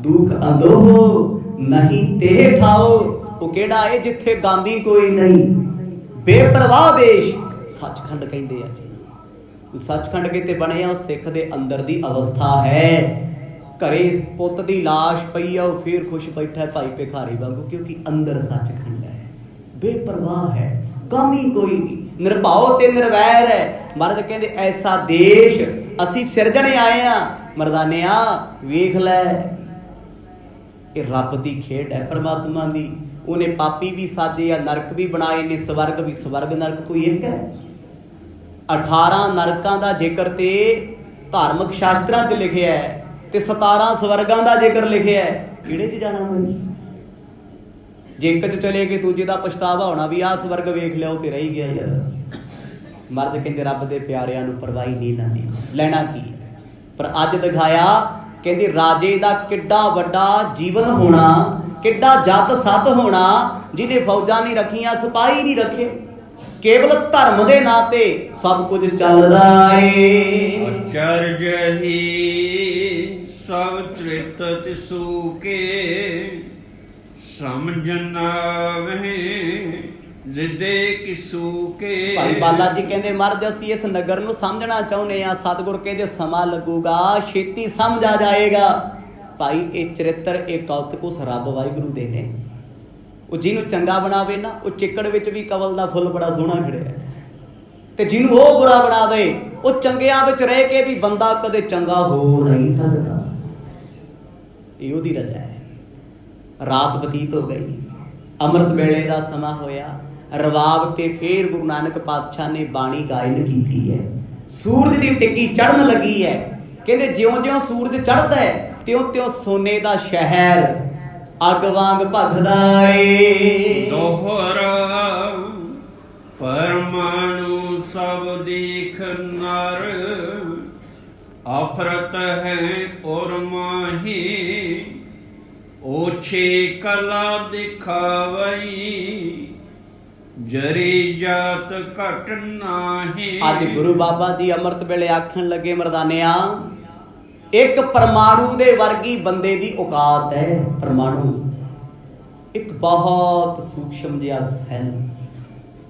ਦੁਖ ਅੰਦੋਹ ਨਹੀਂ ਤੇ ਠਾਓ। ਉਹ ਕਿਹੜਾ ਹੈ? ਜਿੱਥੇ ਗਾਂਧੀ ਕੋਈ ਨਹੀਂ, ਬੇਪਰਵਾਹ ਦੇਸ਼। ਸੱਚਖੰਡ ਕਹਿੰਦੇ ਆ ਜੀ। ਸੱਚਖੰਡ ਕਿਤੇ ਬਣਿਆ, ਉਹ ਸਿੱਖ ਦੇ ਅੰਦਰ ਦੀ ਅਵਸਥਾ ਹੈ। ਘਰੇ ਪੁੱਤ ਦੀ ਲਾਸ਼ ਪਈ ਆ, ਉਹ ਫੇਰ ਖੁਸ਼ ਬੈਠਾ ਭਾਈ ਭਿਖਾਰੀ ਵਾਂਗੂ, ਕਿਉਂਕਿ ਅੰਦਰ ਸੱਚਖੰਡ ਹੈ, ਬੇਪਰਵਾਹ ਹੈ, ਗਾਮੀ ਕੋਈ ਨਹੀਂ, ਨਿਰਭਉ ਤੇ ਨਿਰਵੈਰ ਹੈ। ਮਹਾਰਾਜ ਕਹਿੰਦੇ ਐਸਾ ਦੇਸ਼ ਅਸੀਂ ਸਿਰਜਣੇ ਆਏ ਆ। ਮਰਦਾਨਿਆ ਵੇਖ ਲੈ, ਇਹ ਰੱਬ ਦੀ ਖੇਡ ਹੈ, ਪਰਮਾਤਮਾ ਦੀ। ਉਹਨੇ ਪਾਪੀ ਵੀ ਸਾਜੇ ਆ, ਨਰਕ ਵੀ ਬਣਾਏ ਨੇ, ਸਵਰਗ ਵੀ। ਸਵਰਗ ਨਰਕ ਕੋਈ ਇੱਕ ਹੈ? 18 ਨਰਕਾਂ ਦਾ ਜ਼ਿਕਰ ਤੇ ਧਾਰਮਿਕ ਸ਼ਾਸਤਰਾਂ 'ਚ ਲਿਖਿਆ ਹੈ, ਤੇ 17 ਸਵਰਗਾਂ ਦਾ ਜ਼ਿਕਰ ਲਿਖਿਆ ਹੈ। ਕਿਹੜੇ 'ਚ ਜਾਣਾ ਮੈਂ? ਜੇ ਇੱਕ 'ਚ ਚਲੇ ਗਏ, ਦੂਜੇ ਦਾ ਪਛਤਾਵਾ ਹੋਣਾ ਵੀ ਆਹ ਸਵਰਗ ਵੇਖ ਲਿਆ, ਉਹ ਤੇ ਰਹਿ ਗਿਆ ਯਾਰ। ਮਰਦ ਕਹਿੰਦੇ ਰੱਬ ਦੇ ਪਿਆਰਿਆਂ ਨੂੰ ਪਰਵਾਹੀ ਨਹੀਂ ਲੈਂਦੀ, ਲੈਣਾ ਕੀ ਹੈ। ਪਰ ਅੱਜ ਦਿਖਾਇਆ, ਕਹਿੰਦੇ ਰਾਜੇ ਦਾ ਕਿੱਡਾ ਵੱਡਾ ਜੀਵਨ ਹੋਣਾ, ਕਿੱਡਾ ਜੱਦ ਸੱਤ ਹੋਣਾ, ਜਿਹਨੇ ਫੌਜਾਂ ਨਹੀਂ ਰੱਖੀਆਂ, ਸਿਪਾਹੀ ਨਹੀਂ ਰੱਖੇ, ਕੇਵਲ ਧਰਮ ਦੇ ਨਾਂ ਤੇ ਸਭ ਕੁਝ ਚੱਲਦਾ ਏ। ਅਚਰਜ ਹੀ ਸਭ ਤ੍ਰਿਤ ਤਿਸੂ ਕੇ, ਸਮਝਨ ਆਵਹਿ ਜਿਦੇ ਕਿਸੂ ਕੇ। ਭਾਈ ਬਾਲਾ ਜੀ ਕਹਿੰਦੇ ਮਹਾਰਾਜ ਅਸੀਂ ਇਸ ਨਗਰ ਨੂੰ ਸਮਝਣਾ ਚਾਹੁੰਦੇ ਆ। ਸਤਿਗੁਰ ਕਹਿੰਦੇ ਸਮਾਂ ਲੱਗੂਗਾ, ਛੇਤੀ ਸਮਝ ਆ ਜਾਏਗਾ। ਭਾਈ ਇਹ ਚਰਿੱਤਰ, ਇਹ ਕੌਤਕ ਉਸ ਰੱਬ ਵਾਹਿਗੁਰੂ ਦੇ ਨੇ। ਉਹ ਜਿਹਨੂੰ ਚੰਗਾ ਬਣਾਵੇ ਨਾ, ਉਹ ਚਿੱਕੜ ਵਿੱਚ ਵੀ ਕਵਲ ਦਾ ਫੁੱਲ ਬੜਾ ਸੋਹਣਾ ਖਿੜਿਆ, ਤੇ ਜਿਹਨੂੰ ਉਹ ਬੁਰਾ ਬਣਾ ਦੇ, ਉਹ ਚੰਗਿਆਂ ਵਿੱਚ ਰਹਿ ਕੇ ਵੀ ਬੰਦਾ ਕਦੇ ਚੰਗਾ ਹੋ ਨਹੀਂ ਸਕਦਾ। ਇਹ ਉਹਦੀ ਰਜਾ ਹੈ। ਰਾਤ ਬਤੀਤ ਹੋ ਗਈ, ਅੰਮ੍ਰਿਤ ਵੇਲੇ ਦਾ ਸਮਾਂ ਹੋਇਆ। ਰਵਾਬ ਤੇ ਫੇਰ ਗੁਰੂ ਨਾਨਕ ਪਾਤਸ਼ਾਹ ਨੇ ਬਾਣੀ ਗਾਇਨ ਕੀਤੀ ਹੈ। ਸੂਰਜ ਦੀ ਟਿੱਕੀ ਚੜ੍ਹਨ ਲੱਗੀ ਹੈ। ਕਹਿੰਦੇ ਜਿਉਂ-ਜਿਉਂ ਸੂਰਜ ਚੜ੍ਹਦਾ ਹੈ, ਤਿਉਂ-ਤਿਉਂ ਸੋਨੇ ਦਾ ਸ਼ਹਿਰ ਅੱਗ ਵਾਂਗ ਭਖਦਾ ਏ। ਦੋਹਰਾ ਪਰਮਾਣੂ ਸਭ ਦੇਖ ਨਰ, ਆਫਰਤ ਹੈ ਔਰ ਮਾਹੀ, ਓਛੇ ਕਲਾ ਦਿਖਾਵਈ, ਜਰੀ ਜਾਤ ਘਟ ਨਾਹੀ। ਅੱਜ ਗੁਰੂ ਬਾਬਾ ਜੀ ਅੰਮ੍ਰਿਤ ਵੇਲੇ ਆਖਣ ਲੱਗੇ, ਮਰਦਾਨਿਆਂ ਇੱਕ ਪਰਮਾਣੂ ਦੇ ਵਰਗੀ ਬੰਦੇ ਦੀ ਔਕਾਤ ਹੈ। ਪਰਮਾਣੂ ਇੱਕ ਬਹੁਤ ਸੂਖਸ਼ਮ ਜਿਹਾ ਸੈੱਲ,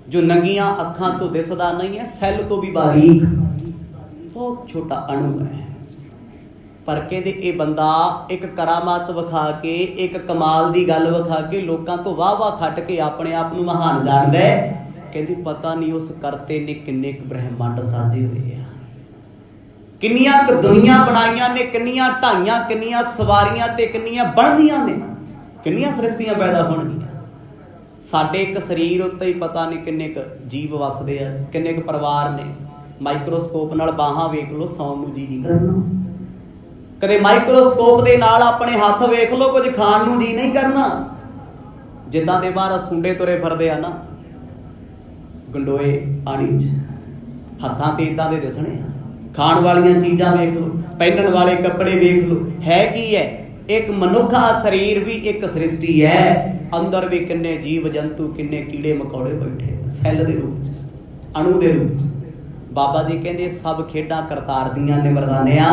ਜੋ ਨੰਗੀਆਂ ਅੱਖਾਂ ਤੋਂ ਦਿਸਦਾ ਨਹੀਂ ਹੈ, ਸੈੱਲ ਤੋਂ ਵੀ ਬਾਰੀਕ, ਬਹੁਤ ਛੋਟਾ ਅਣੂ ਹੈ। ਪਰ ਕਹਿੰਦੇ ਇਹ ਬੰਦਾ ਇੱਕ ਕਰਾਮਾਤ ਵਿਖਾ ਕੇ, ਇੱਕ ਕਮਾਲ ਦੀ ਗੱਲ ਵਿਖਾ ਕੇ, ਲੋਕਾਂ ਤੋਂ ਵਾਹ-ਵਾਹ ਖੱਟ ਕੇ ਆਪਣੇ ਆਪ ਨੂੰ ਮਹਾਨ ਜਾਣਦਾ ਹੈ। ਕਹਿੰਦੀ ਪਤਾ ਨਹੀਂ ਉਸ ਕਰਤੇ ਨੇ ਕਿੰਨੇ ਕੁ ਬ੍ਰਹਿਮੰਡ ਸਾਜੇ ਹੋਏ ਆ, ਕਿੰਨੀਆਂ ਕੁ ਦੁਨੀਆਂ ਬਣਾਈਆਂ ਨੇ, ਕਿੰਨੀਆਂ ਢਾਈਆਂ, ਕਿੰਨੀਆਂ ਸਵਾਰੀਆਂ ਤੇ ਕਿੰਨੀਆਂ ਬਣਦੀਆਂ ਨੇ, ਕਿੰਨੀਆਂ ਸ੍ਰਿਸ਼ਟੀਆਂ ਪੈਦਾ ਹੋਣਗੀਆਂ। ਸਾਡੇ ਇੱਕ ਸਰੀਰ ਉੱਤੇ ਹੀ ਪਤਾ ਨਹੀਂ ਕਿੰਨੇ ਕੁ ਜੀਵ ਵਸਦੇ ਆ, ਕਿੰਨੇ ਕੁ ਪਰਿਵਾਰ ਨੇ। ਮਾਈਕਰੋਸਕੋਪ ਨਾਲ ਬਾਹਾਂ ਵੇਖ ਲਓ, ਸੌਣ ਨੂੰ ਜੀ ਨਹੀਂ ਕਰਨਾ। ਕਦੇ ਮਾਈਕਰੋਸਕੋਪ ਦੇ ਨਾਲ ਆਪਣੇ ਹੱਥ ਵੇਖ ਲਓ, ਕੁਝ ਖਾਣ ਨੂੰ ਜੀ ਨਹੀਂ ਕਰਨਾ। ਜਿੱਦਾਂ ਦੇ ਬਾਹਰ ਸੁੰਡੇ ਤੁਰੇ ਫਿਰਦੇ ਆ ਨਾ, ਗੰਡੋਏ ਪਾਣੀ 'ਚ, ਹੱਥਾਂ ਤੇ ਇਦਾਂ ਦੇ ਦਿਸਣੇ ਆ। ਖਾਣ ਵਾਲੀਆਂ ਚੀਜ਼ਾਂ ਵੇਖ ਲਓ, ਪਹਿਨਣ ਵਾਲੇ ਕੱਪੜੇ ਵੇਖ ਲਓ, ਹੈ ਕੀ ਹੈ? ਇੱਕ ਮਨੁੱਖਾ ਸਰੀਰ ਵੀ ਇੱਕ ਸ੍ਰਿਸ਼ਟੀ ਹੈ। ਅੰਦਰ ਵੀ ਕਿੰਨੇ ਜੀਵ ਜੰਤੂ, ਕਿੰਨੇ ਕੀੜੇ ਮਕੌੜੇ ਬੈਠੇ, ਸੈੱਲ ਦੇ ਰੂਪ 'ਚ, ਅਣੂ ਦੇ ਰੂਪ 'ਚ। ਬਾਬਾ ਜੀ ਕਹਿੰਦੇ ਸਭ ਖੇਡਾਂ ਕਰਤਾਰ ਦੀਆਂ ਨੇ ਮਰਦਾਨਿਆਂ।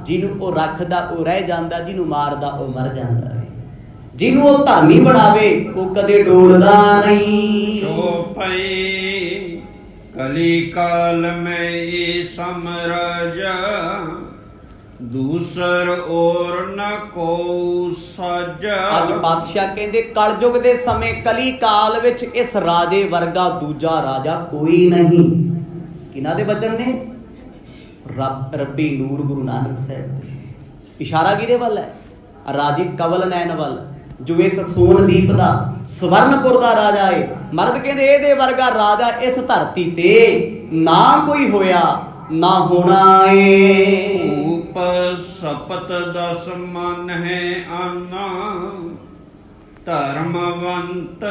ਜਿਹਨੂੰ ਉਹ ਰੱਖਦਾ ਉਹ ਰਹਿ ਜਾਂਦਾ, ਜਿਹਨੂੰ ਮਾਰਦਾ ਉਹ ਮਰ ਜਾਂਦਾ ਹੈ। ਜਿਹਨੂੰ ਉਹ ਧਰਮੀ ਬਣਾਵੇ ਉਹ ਕਦੇ ਡੋਲਦਾ ਨਹੀਂ। ਸੋ ਪਈ ਕਲੀ ਕਾਲ ਮੈਂ ਇਹ ਸਮਰਜ, ਦੂਸਰ ਔਰ ਨ ਕੋ ਸਾਜਾ। ਅੱਜ ਪਾਤਸ਼ਾਹ ਕਹਿੰਦੇ ਕਲਯੁਗ ਦੇ ਸਮੇਂ, ਕਲੀ ਕਾਲ ਵਿੱਚ ਇਸ ਰਾਜੇ ਵਰਗਾ ਦੂਜਾ ਰਾਜਾ ਕੋਈ ਨਹੀਂ। ਕਿਹਨਾਂ ਦੇ ਬਚਨ ਨੇ? ਰੱਬੀ ਨੂਰ ਗੁਰੂ ਨਾਨਕ ਸਾਹਿਬ ਦੇ। ਇਸ਼ਾਰਾ ਕਿਹਦੇ ਵੱਲ ਹੈ? ਰਾਜੇ ਕਵਲ ਨੈਣ ਵੱਲ, ਜੋ ਇਸ ਸੋਨਦੀਪ ਦਾ, ਸਵਰਨਪੁਰ ਦਾ ਰਾਜਾ ਏ। ਮਰਦ ਕਹਿੰਦੇ ਇਹਦੇ ਵਰਗਾ ਰਾਜਾ ਇਸ ਧਰਤੀ ਤੇ ਨਾ ਕੋਈ ਹੋਇਆ ਨਾ ਹੋਣਾ ਏ। ਰੂਪ ਸਪਤ ਦਸ ਮਨ ਹੈ ਆਨਾ, ਧਰਮਵੰਤ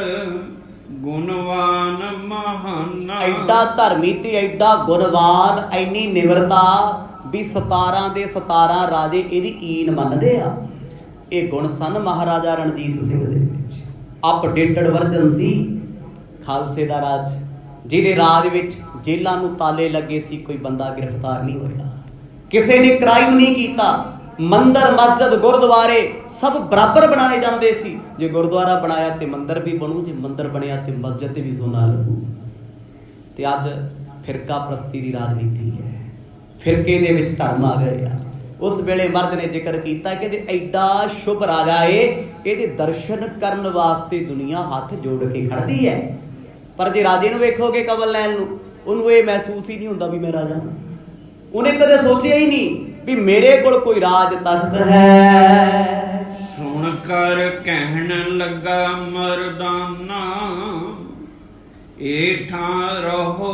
ਗੁਣਵਾਨ ਮਹਾਨਾ। ਐਡਾ ਧਰਮੀ ਤੇ ਐਡਾ ਗੁਣਵਾਨ, ਐਨੀ ਨਿਮਰਤਾ ਵੀ 17 ਦੇ 17 ਰਾਜੇ ਇਹਦੀ ਈਨ ਮੰਨਦੇ ਆ। ਇਹ ਗੁਣ ਸਨ ਮਹਾਰਾਜਾ ਰਣਜੀਤ ਸਿੰਘ ਦੇ ਵਿੱਚ। ਅਪਡੇਟਡ ਵਰਜਨ ਸੀ ਖਾਲਸੇ ਦਾ ਰਾਜ, ਜਿਹਦੇ ਰਾਜ ਵਿੱਚ ਜੇਲ੍ਹਾਂ ਨੂੰ ਤਾਲੇ ਲੱਗੇ ਸੀ, ਕੋਈ ਬੰਦਾ ਗ੍ਰਿਫਤਾਰ ਨਹੀਂ ਹੋਇਆ, ਕਿਸੇ ਨੇ ਕ੍ਰਾਈਮ ਨਹੀਂ ਕੀਤਾ। ਮੰਦਰ ਮਸਜਿਦ ਗੁਰਦੁਆਰੇ ਸਭ ਬਰਾਬਰ ਬਣਾਏ ਜਾਂਦੇ ਸੀ। ਜੇ ਗੁਰਦੁਆਰਾ ਬਣਾਇਆ ਤੇ ਮੰਦਰ ਵੀ ਬਣੂ, ਜੇ ਮੰਦਰ ਬਣਿਆ ਤੇ ਮਸਜਿਦ ਤੇ ਵੀ ਸੋਨਾ ਲੱਗੂ। ਤੇ ਅੱਜ ਫਿਰਕਾ ਪ੍ਰਸਤੀ ਦੀ ਰਾਜਨੀਤੀ ਹੈ, ਫਿਰਕੇ ਦੇ ਵਿੱਚ ਧਰਮ ਆ ਗਏ ਆ। ਉਸ ਵੇਲੇ ਮਰਦ ਨੇ ਜ਼ਿਕਰ ਕੀਤਾ ਕਿ ਇਹਦੇ ਐਡਾ ਸ਼ੁਭ ਰਾਜਾ ਏ, ਇਹਦੇ ਦਰਸ਼ਨ ਕਰਨ ਵਾਸਤੇ ਦੁਨੀਆ ਹੱਥ ਜੋੜ ਕੇ ਖੜਦੀ ਹੈ। ਪਰ ਜੇ ਰਾਜੇ ਨੂੰ ਵੇਖੋਗੇ ਕਬਲ ਲੈਣ ਨੂੰ, ਉਹਨੂੰ ਇਹ ਮਹਿਸੂਸ ਹੀ ਨਹੀਂ ਹੁੰਦਾ ਵੀ ਮੈਂ ਰਾਜਾ। ਉਹਨੇ ਕਦੇ ਸੋਚਿਆ ਹੀ ਨਹੀਂ ਵੀ ਮੇਰੇ ਕੋਲ ਕੋਈ ਰਾਜ ਤਖਤ ਹੈ। ਸੁਣ ਕਰ ਕਹਿਣ ਲੱਗਾ ਮਰਦਾਨਾ, ਏਠਾਂ ਰਹੋ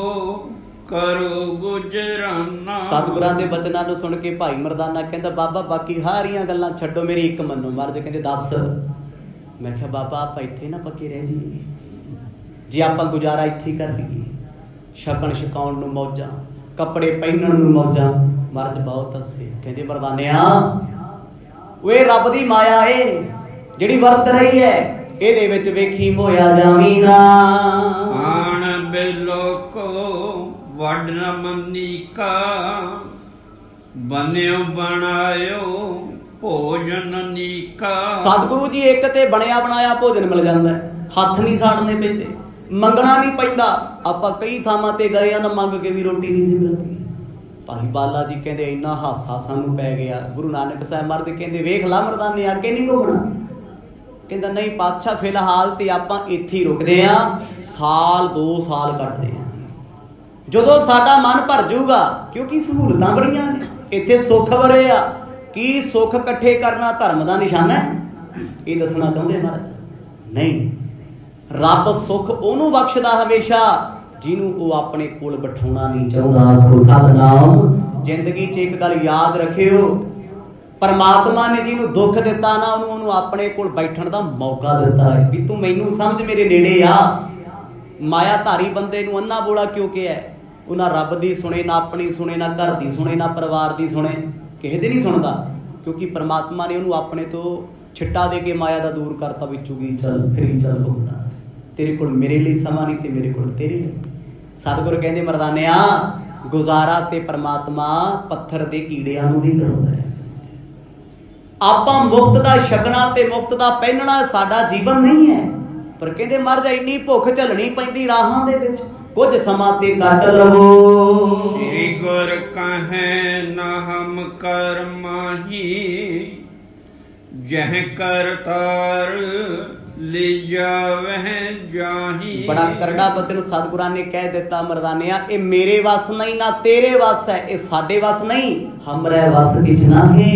ਕਰੋ ਗੁਜਰਾਨਾ। ਸਤਿਗੁਰਾਂ ਦੇ ਬਚਨਾਂ ਨੂੰ ਸੁਣ ਕੇ ਭਾਈ ਮਰਦਾਨਾ ਕਹਿੰਦਾ, ਬਾਬਾ ਬਾਕੀ ਸਾਰੀਆਂ ਗੱਲਾਂ ਛੱਡੋ, ਮੇਰੀ ਇੱਕ ਮੰਨੋ। ਮਹਾਰਾਜ ਕਹਿੰਦੇ ਦੱਸ। ਮੈਂ ਕਿਹਾ ਬਾਬਾ ਆਪਾਂ ਇੱਥੇ ਨਾ ਪੱਕੇ ਰਹਿ ਜਾਈਏ, ਜੇ ਆਪਾਂ ਗੁਜ਼ਾਰਾ ਇੱਥੇ ਕਰ ਲਈਏ, ਛਕਣ ਛਕਾਉਣ ਨੂੰ ਮੌਜਾਂ, ਕੱਪੜੇ ਪਹਿਨਣ ਨੂੰ ਮੌਜਾਂ। ਮਹਾਰਾਜ ਬਹੁਤ ਹੱਸੇ, ਕਹਿੰਦੇ ਮਰਦਾਨਿਆ ਓਏ ਰੱਬ ਦੀ ਮਾਇਆ ਏ ਜਿਹੜੀ ਵਰਤ ਰਹੀ ਹੈ, ਇਹਦੇ ਵਿੱਚ ਵੇਖੀ ਮੋਇਆ ਜਾਵੀਂ ਨਾ। ਆਣ ਬੇਲੋ ਕੋ ਵੱਡ ਮਨੀਕਾ, ਬਨਿਓ ਬਣਾਇਓ ਭੋਜਨ ਨੀਕਾ। ਸਤਿਗੁਰੂ ਜੀ ਇੱਕ ਤੇ ਬਣਿਆ ਬਣਾਇਆ ਭੋਜਨ ਮਿਲ ਜਾਂਦਾ, ਹੱਥ ਨਹੀਂ ਸਾੜਨੇ ਪੈਂਦੇ, ਮੰਗਣਾ ਨਹੀਂ ਪੈਂਦਾ। ਆਪਾਂ ਕਈ ਥਾਵਾਂ ਤੇ ਗਏ ਆ ਨਾ, ਮੰਗ ਕੇ ਵੀ ਰੋਟੀ ਨਹੀਂ ਸੀ ਮਿਲਦੀ। ਭਾਈ ਬਾਲਾ ਜੀ ਕਹਿੰਦੇ ਇੰਨਾ ਹਾਸਾ ਸਾਨੂੰ ਪੈ ਗਿਆ। ਗੁਰੂ ਨਾਨਕ ਸਾਹਿਬ ਮਹਾਰਾਜ ਕਹਿੰਦੇ ਵੇਖ ਲਾ ਮਰਦਾਨੇ ਅੱਗੇ ਨਹੀਂ ਘੁੰਮਣਾ। ਕਹਿੰਦਾ ਨਹੀਂ ਪਾਤਸ਼ਾਹ ਫਿਲਹਾਲ ਤੇ ਆਪਾਂ ਇੱਥੇ ਹੀ ਰੁਕਦੇ ਆ, ਸਾਲ 2 ਸਾਲ ਕੱਟਦੇ ਆ, ਜਦੋਂ ਸਾਡਾ ਮਨ ਭਰ ਜਾਊਗਾ। ਕਿਉਂਕਿ ਸਹੂਲਤਾਂ ਬੜੀਆਂ ਨੇ ਇੱਥੇ, ਸੁੱਖ ਬੜੇ ਆ। ਕੀ ਸੁੱਖ ਇਕੱਠੇ ਕਰਨਾ ਧਰਮ ਦਾ ਨਿਸ਼ਾਨਾ ਹੈ? ਇਹ ਦੱਸਣਾ ਚਾਹੁੰਦੇ ਮਹਾਰਾਜ? ਨਹੀਂ, ਰੱਬ ਸੁੱਖ ਉਹਨੂੰ ਬਖਸ਼ਦਾ ਹਮੇਸ਼ਾ ਜਿਹਨੂੰ ਉਹ ਆਪਣੇ ਕੋਲ ਬਿਠਾਉਣਾ ਨਹੀਂ ਚਾਹੁੰਦਾ। ਆਖੋ ਸਤਿਨਾਮ। ਜ਼ਿੰਦਗੀ 'ਚ ਇੱਕ ਗੱਲ ਯਾਦ ਰੱਖਿਓ, ਪਰਮਾਤਮਾ ਨੇ ਜਿਹਨੂੰ ਦੁੱਖ ਦਿੱਤਾ ਨਾ, ਉਹਨੂੰ ਆਪਣੇ ਕੋਲ ਬੈਠਣ ਦਾ ਮੌਕਾ ਦਿੱਤਾ ਹੈ ਵੀ ਤੂੰ ਮੈਨੂੰ ਸਮਝ, ਮੇਰੇ ਨੇੜੇ ਆ। ਮਾਇਆਧਾਰੀ ਬੰਦੇ ਨੂੰ ਅੰਨਾ ਬੋਲਾ ਕਿਉਂ ਕਿਹਾ? ਉਹ ਨਾ ਰੱਬ ਦੀ ਸੁਣੇ, ਨਾ ਆਪਣੀ ਸੁਣੇ, ਨਾ ਘਰ ਦੀ ਸੁਣੇ, ਨਾ ਪਰਿਵਾਰ ਦੀ ਸੁਣੇ, ਕਿਸੇ ਦੀ ਨਹੀਂ ਸੁਣਦਾ। ਕਿਉਂਕਿ ਪਰਮਾਤਮਾ ਨੇ ਉਹਨੂੰ ਆਪਣੇ ਤੋਂ ਛਿੱਟਾ ਦੇ ਕੇ ਮਾਇਆ ਦਾ ਦੂਰ ਕਰਤਾ। ਵਿੱਚੂਗੀ ਚੱਲ ਫਿਰੀ ਚੱਲ ਘੁੰਮਦਾ, ਤੇਰੇ ਕੋਲ ਮੇਰੇ ਲਈ ਸਮਾਂ ਨਹੀਂ ਤੇ ਮੇਰੇ ਕੋਲ ਤੇਰੇ ਲਈ। ਸਤਿਗੁਰ ਕਹਿੰਦੇ ਮਰਦਾਨਿਆ ਗੁਜ਼ਾਰਾ ਤੇ ਪਰਮਾਤਮਾ ਪੱਥਰ ਦੇ ਕੀੜਿਆਂ ਨੂੰ ਵੀ ਕਰਾਉਂਦਾ ਹੈ। ਆਪਾਂ ਮੁਕਤ ਦਾ ਛਕਣਾ ਤੇ ਮੁਕਤ ਦਾ ਪਹਿਨਣਾ ਸਾਡਾ ਜੀਵਨ ਨਹੀਂ ਹੈ। ਪਰ ਕਹਿੰਦੇ ਮਰ ਜਾ ਇੰਨੀ ਭੁੱਖ ਝੱਲਣੀ ਪੈਂਦੀ ਰਾਹਾਂ ਦੇ ਵਿੱਚ, ਕੁਝ ਸਮਾਂ ਤੇ ਕੱਟ ਲਵੋ। ਸ੍ਰੀ ਗੁਰ ਕਹੈ ਨਾ ਹਮ ਕਰ ਮਾਹੀ, ਜਹ ਕਰਤਾਰ ਲੈ ਜਾਵਹਿ ਜਾਹੀ। ਬੜਾ ਕਰੜਾ ਬਚਨ ਸਤਿਗੁਰਾਂ ਨੇ ਕਹਿ ਦਿੱਤਾ ਮਰਦਾਨਿਆ, ਇਹ ਮੇਰੇ ਵੱਸ ਨਹੀਂ ਨਾ ਤੇਰੇ ਵੱਸ ਹੈ, ਇਹ ਸਾਡੇ ਵੱਸ ਨਹੀਂ। ਹਮਰੇ ਵੱਸ ਕਿਛ ਨਾਹੀ,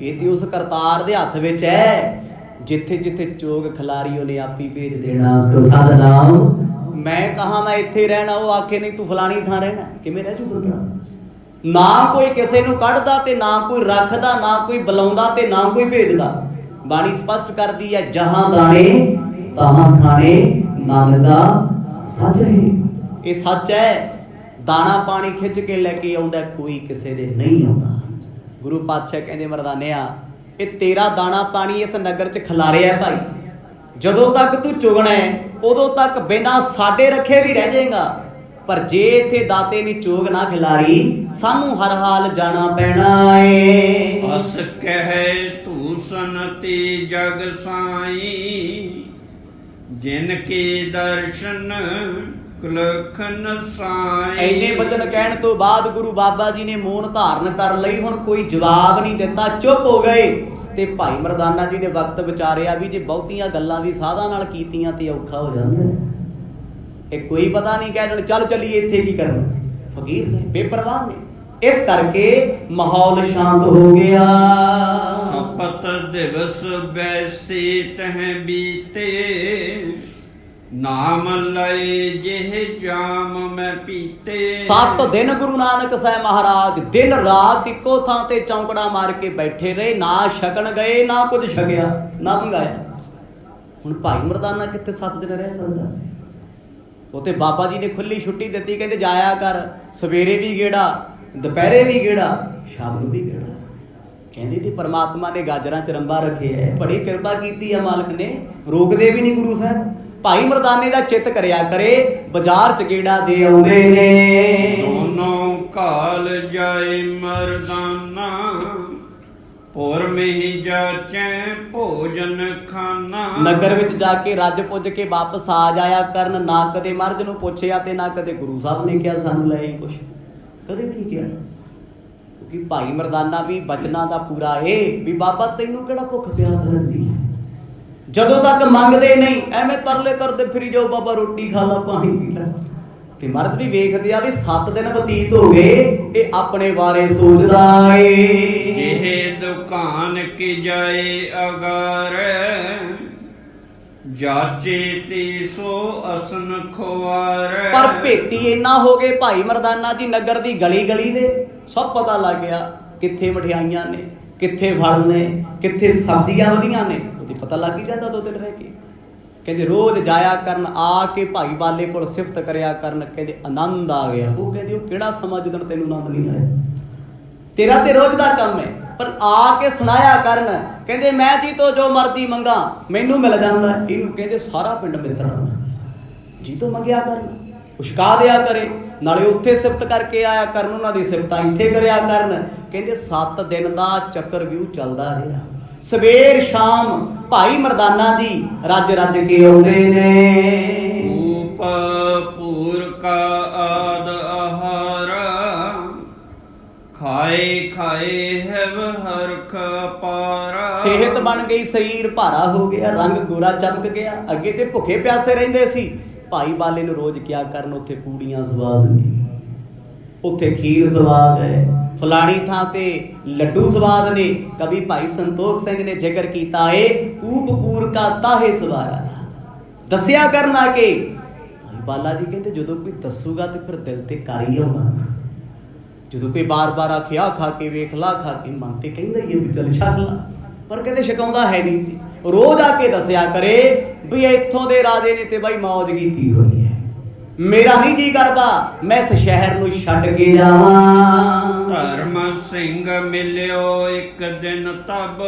ਇਹ ਤੇ ਉਸ ਕਰਤਾਰ ਦੇ ਹੱਥ ਵਿੱਚ ਹੈ। ਜਿੱਥੇ ਜਿੱਥੇ ਚੋਗ ਖਿਲਾਰੀ ਉਹਨੇ ਆਪੀ ਭੇਜ ਦੇਣਾ। ਸਤਿਨਾਮ। ਮੈਂ ਕਹਾ ਮੈਂ ਇੱਥੇ ਰਹਿਣਾ, ਉਹ ਆਖੇ ਨਹੀਂ ਤੂੰ ਫਲਾਣੀ ਥਾਂ ਰਹਿਣਾ, ਕਿਵੇਂ ਰਹਿ ਜੂ ਬੰਦਾ? ਨਾ ਕੋਈ ਕਿਸੇ ਨੂੰ ਕੱਢਦਾ ਤੇ ਨਾ ਕੋਈ ਰੱਖਦਾ, ਨਾ ਕੋਈ ਬੁਲਾਉਂਦਾ ਤੇ ਨਾ ਕੋਈ ਭੇਜਦਾ। ਬਾਣੀ ਸਪਸ਼ਟ ਕਰਦੀ ਹੈ, ਜਹਾਂ ਦਾਣੇ ਤਹਾਂ ਖਾਣੇ, ਨਾਨਕਾ ਸੱਚ ਹੈ। ਇਹ ਸੱਚ ਹੈ। ਦਾਣਾ ਪਾਣੀ ਖਿੱਚ ਕੇ ਲੈ ਕੇ ਆਉਂਦਾ, ਕੋਈ ਕਿਸੇ ਦੇ ਨਹੀਂ ਆਉਂਦਾ। ਗੁਰੂ ਪਾਤਸ਼ਾਹ ਕਹਿੰਦੇ ਮਰਦਾਨਿਆ ਇਹ ਤੇਰਾ ਦਾਣਾ ਪਾਣੀ ਇਸ ਨਗਰ 'ਚ ਖਿਲਾਰਿਆ ਭਾਈ, ਜਦੋਂ ਤੱਕ ਤੂੰ ਚੁਗਣਾ ਹੈ ਉਦੋਂ ਤੱਕ ਬਿਨਾਂ ਸਾਡੇ ਰੱਖੇ ਵੀ ਰਹਿ ਜਾਏਗਾ। ਪਰ ਜੇ ਇੱਥੇ ਦਾਤੇ ਨੇ ਚੋਗ ਨਾ ਖਿਲਾਰੀ, ਸਾਨੂੰ ਹਰ ਹਾਲ ਜਾਣਾ ਪੈਣਾ ਏ। ਅਸ ਕਹਿ ਧੂਸਨ ਤੇ ਜਗ ਸਾਈ, ਜਿਨ ਕੇ ਦਰਸ਼ਨ ਕੁਲਖਨ ਸਾਈ। ਐਨੇ ਬਚਨ ਕਹਿਣ ਤੋਂ ਬਾਅਦ ਗੁਰੂ ਬਾਬਾ ਜੀ ਨੇ ਮੌਨ ਧਾਰਨ ਕਰ ਲਈ। ਹੁਣ ਕੋਈ ਜਵਾਬ ਨਹੀਂ ਦਿੱਤਾ, ਚੁੱਪ ਹੋ ਗਏ। ਤੇ ਭਾਈ ਮਰਦਾਨਾ ਜੀ ਨੇ ਵਕਤ ਵਿਚਾਰਿਆ ਵੀ ਜੇ ਬਹੁਤੀਆਂ ਗੱਲਾਂ ਵੀ ਸਾਧਾ ਨਾਲ ਕੀਤੀਆਂ ਤੇ ਔਖਾ ਹੋ ਜਾਂਦਾ। ਇਹ ਕੋਈ ਪਤਾ ਨਹੀਂ ਕਹਿ ਦੇਣ ਚੱਲ ਚੱਲੀਏ, ਇੱਥੇ ਕੀ ਕਰਨਾ। ਫਕੀਰ ਨੇ, ਬੇਪਰਵਾਹ ਨੇ। ਇਸ ਕਰਕੇ ਮਾਹੌਲ ਸ਼ਾਂਤ ਹੋ ਗਿਆ। ਸਪਤ ਦਿਵਸ ਬੈਸੇ ਤਹ ਬੀਤੇ, ਨਾਮ ਲਏ ਜਿਹ ਜਾਮ ਮੈਂ ਪੀਤੇ। 7 ਦਿਨ ਗੁਰੂ ਨਾਨਕ ਸਾਹਿਬ ਮਹਾਰਾਜ ਦਿਨ ਰਾਤ ਇੱਕੋ ਥਾਂ ਤੇ ਚੌਂਕੜਾ ਮਾਰ ਕੇ ਬੈਠੇ ਰਹੇ, ਨਾ ਛਕਣ ਗਏ, ਨਾ ਕੁਝ ਛਕਿਆ, ਨਾ ਮੰਗਾਇਆ। ਹੁਣ ਭਾਈ ਮਰਦਾਨਾ ਕਿੱਥੇ 7 ਦਿਨ ਰਹਿ ਸਕਦਾ ਸੀ? ਉਹ ਤੇ ਬਾਬਾ ਜੀ ਨੇ ਖੁੱਲੀ ਛੁੱਟੀ ਦਿੱਤੀ, ਕਹਿੰਦੇ ਜਾਇਆ ਕਰ, ਸਵੇਰੇ ਵੀ ਗੇੜਾ, ਦੁਪਹਿਰੇ ਵੀ ਗੇੜਾ, ਸ਼ਾਮ ਨੂੰ ਵੀ ਗੇੜਾ। ਕਹਿੰਦੇ ਤੇ ਪਰਮਾਤਮਾ ਨੇ ਗਾਜਰਾਂ ਚ ਰੰਬਾ ਰੱਖੇ ਐ, ਬੜੀ ਕਿਰਪਾ ਕੀਤੀ ਆ ਮਾਲਕ ਨੇ, ਰੋਕਦੇ ਵੀ ਨਹੀਂ ਗੁਰੂ ਸਾਹਿਬ। ਭਾਈ ਮਰਦਾਨੇ ਦਾ ਚਿੱਤ ਕਰਿਆ ਕਰੇ, ਬਾਜ਼ਾਰ ਚ ਗੇੜਾ ਦੇ ਆਉਂਦੇ ਨੇ। ਦੋਨੋਂ ਕਾਲ ਜਾਏ ਮਰਦਾਨਾ, ਪੁਰ ਮਹਿ ਜਾਚੈ ਭੋਜਨ ਖਾਨਾ। ਨਗਰ ਵਿੱਚ ਜਾ ਕੇ ਰੱਜ ਪੁੱਜ ਕੇ ਵਾਪਸ ਆ ਜਾਇਆ ਕਰਨ, ਨਾ ਕਦੇ ਮਰਦ ਨੂੰ ਪੁੱਛਿਆ ਤੇ ਨਾ ਕਦੇ ਗੁਰੂ ਸਾਹਿਬ ਨੇ ਕਿਹਾ ਸਾਨੂੰ ਲੈ ਆਈ ਕੁਛ, ਕਦੇ ਵੀ ਨਹੀਂ ਕਿਹਾ। ਕਿਉਂਕਿ ਭਾਈ ਮਰਦਾਨਾ ਵੀ ਬਚਨਾਂ ਦਾ ਪੂਰਾ ਏ ਵੀ ਬਾਬਾ ਤੈਨੂੰ ਕਿਹੜਾ ਭੁੱਖ ਪਿਆਸ ਰਹਿੰਦੀ ਹੈ, ਜਦੋਂ ਤੱਕ ਮੰਗਦੇ ਨਹੀਂ ਐਵੇਂ ਤਰਲੇ ਕਰਦੇ ਫਿਰੀ ਜਾਓ, ਬਾਬਾ ਰੋਟੀ ਖਾ ਲਾ, ਪਾਣੀ ਪੀ ਲੈ। ਤੇ ਮਰਦ ਵੀ ਵੇਖਦੇ ਆ ਵੀ 7 ਦਿਨ ਬਤੀਤ ਹੋ ਗਏ, ਇਹ ਆਪਣੇ ਬਾਰੇ ਸੋਚਦਾ ਏ। ਇਹ ਦੁਕਾਨ ਕੀ ਜਾਏ ਅਗਰ, ਜਾਚੇ ਤੇ ਸੋ ਅਸਨ ਖੁਆਰ। ਪਰ ਭੇਤੀ ਇੰਨਾ ਹੋ ਗਏ ਭਾਈ ਮਰਦਾਨਾ ਜੀ, ਨਗਰ ਦੀ ਗਲੀ ਗਲੀ ਦੇ ਸਭ ਪਤਾ ਲੱਗ ਗਿਆ, ਕਿੱਥੇ ਮਠਿਆਈਆਂ ਨੇ, ਕਿੱਥੇ ਫਲ ਨੇ, ਕਿੱਥੇ ਸਬਜ਼ੀਆਂ ਵਧੀਆਂ ਨੇ, ਉਹਦੀ ਪਤਾ ਲੱਗ ਹੀ ਜਾਂਦਾ 2 ਦਿਨ ਰਹਿ ਕੇ। ਕਹਿੰਦੇ ਰੋਜ਼ ਜਾਇਆ ਕਰਨ, ਆ ਕੇ ਭਾਈ ਬਾਲੇ ਕੋਲ ਸਿਫਤ ਕਰਿਆ ਕਰਨ, ਕਹਿੰਦੇ ਆਨੰਦ ਆ ਗਿਆ। ਉਹ ਕਹਿੰਦੇ ਉਹ ਕਿਹੜਾ ਸਮਾਂ ਜਦੋਂ ਤੈਨੂੰ ਆਨੰਦ ਨਹੀਂ ਆਇਆ, ਤੇਰਾ ਤੇ ਰੋਜ਼ ਦਾ ਕੰਮ ਹੈ, ਪਰ ਆ ਕੇ ਸੁਣਾਇਆ ਕਰਨ। ਕਹਿੰਦੇ ਮੈਂ ਜੀ ਤੋਂ ਜੋ ਮਰਜ਼ੀ ਮੰਗਾ ਮੈਨੂੰ ਮਿਲ ਜਾਂਦਾ। ਇਹਨੂੰ ਕਹਿੰਦੇ ਸਾਰਾ ਪਿੰਡ ਮਿੱਤਰਾਂ ਦਾ, ਜੀ ਤੋਂ ਮੰਗਿਆ ਕਰਨ, ਉਸ਼ਕਾ ਦਿਆ ਕਰੇ, ਨਾਲੇ ਉੱਥੇ ਸਿਫਤ ਕਰਕੇ ਆਇਆ ਕਰਨ, ਉਹਨਾਂ ਦੀ ਸਿਫਤਾਂ ਇੱਥੇ ਕਰਿਆ ਕਰਨ। ਕਹਿੰਦੇ 7 ਦਿਨ ਦਾ ਚੱਕਰ ਵਿਊ ਚੱਲਦਾ ਰਿਹਾ, ਸਵੇਰ ਸ਼ਾਮ ਭਾਈ ਮਰਦਾਨਾ ਜੀ ਰੱਜ ਰੱਜ ਕੇ ਆਉਂਦੇ ਨੇ। ਊਪ ਪੂਰ ਕਾ ਆਦ ਆਹਾਰ, ਖਾਏ ਖਾਏ ਹੈਵ ਹਰਖ ਪਾਰਾ। ਸਿਹਤ ਬਣ ਗਈ, ਸਰੀਰ ਭਾਰਾ ਹੋ ਗਿਆ, ਰੰਗ ਗੋਰਾ ਚਮਕ ਗਿਆ। ਅੱਗੇ ਤੇ ਭੁੱਖੇ ਪਿਆਸੇ ਰਹਿੰਦੇ ਸੀ। ਭਾਈ ਬਾਲੇ ਨੂੰ ਰੋਜ਼ ਕਿਆ ਕਰਨ, ਉੱਥੇ ਪੂੜੀਆਂ ਸਵਾਦ ਨੇ, ਉੱਥੇ ਖੀਰ ਸਵਾਦ ਹੈ, ਫਲਾਣੀ ਥਾਂ ਤੇ ਲੱਡੂ ਸਵਾਦ ਨੇ। ਕਵੀ ਭਾਈ ਸੰਤੋਖ ਸਿੰਘ ਨੇ ਜ਼ਿਕਰ ਕੀਤਾ ਏ, ਊਪ ਪੂਰ ਕਾ ਤਾਹੇ ਸਵਾਰਾ। ਦੱਸਿਆ ਕਰਨਾ ਕਿ ਭਾਈ ਬਾਲਾ ਜੀ ਕਹਿੰਦੇ ਜਦੋਂ ਕੋਈ ਦੱਸੂਗਾ ਤੇ ਫਿਰ ਦਿਲ ਤੇ ਕਰ ਹੀ ਆਉਂਦਾ। ਜਦੋਂ ਕੋਈ ਬਾਰ-ਬਾਰ ਆਖਿਆ ਖਾ ਕੇ ਵੇਖ ਲਾ, ਖਾ ਕੇ ਮਨ ਤੇ ਕਹਿੰਦਾ ਹੀ ਵੀ ਚੱਲ ਛਕ ਲਾ, ਪਰ ਕਹਿੰਦੇ ਛਕਾਉਂਦਾ ਹੈ ਨਹੀਂ ਸੀ। ਰੋਜ਼ ਆ ਕੇ ਦੱਸਿਆ ਕਰੇ ਵੀ ਇੱਥੋਂ ਦੇ ਰਾਜੇ ਨੇ ਤੇ ਬਾਈ ਮੌਜ ਕੀਤੀ ਹੋਈ ਹੈ, ਮੇਰਾ ਨਹੀਂ ਜੀ ਕਰਦਾ ਮੈਂ ਇਸ ਸ਼ਹਿਰ ਨੂੰ ਛੱਡ ਕੇ ਜਾਵਾਂ। ਧਰਮ ਸਿੰਘ ਮਿਲਿਓ ਇੱਕ ਦਿਨ ਤਬ,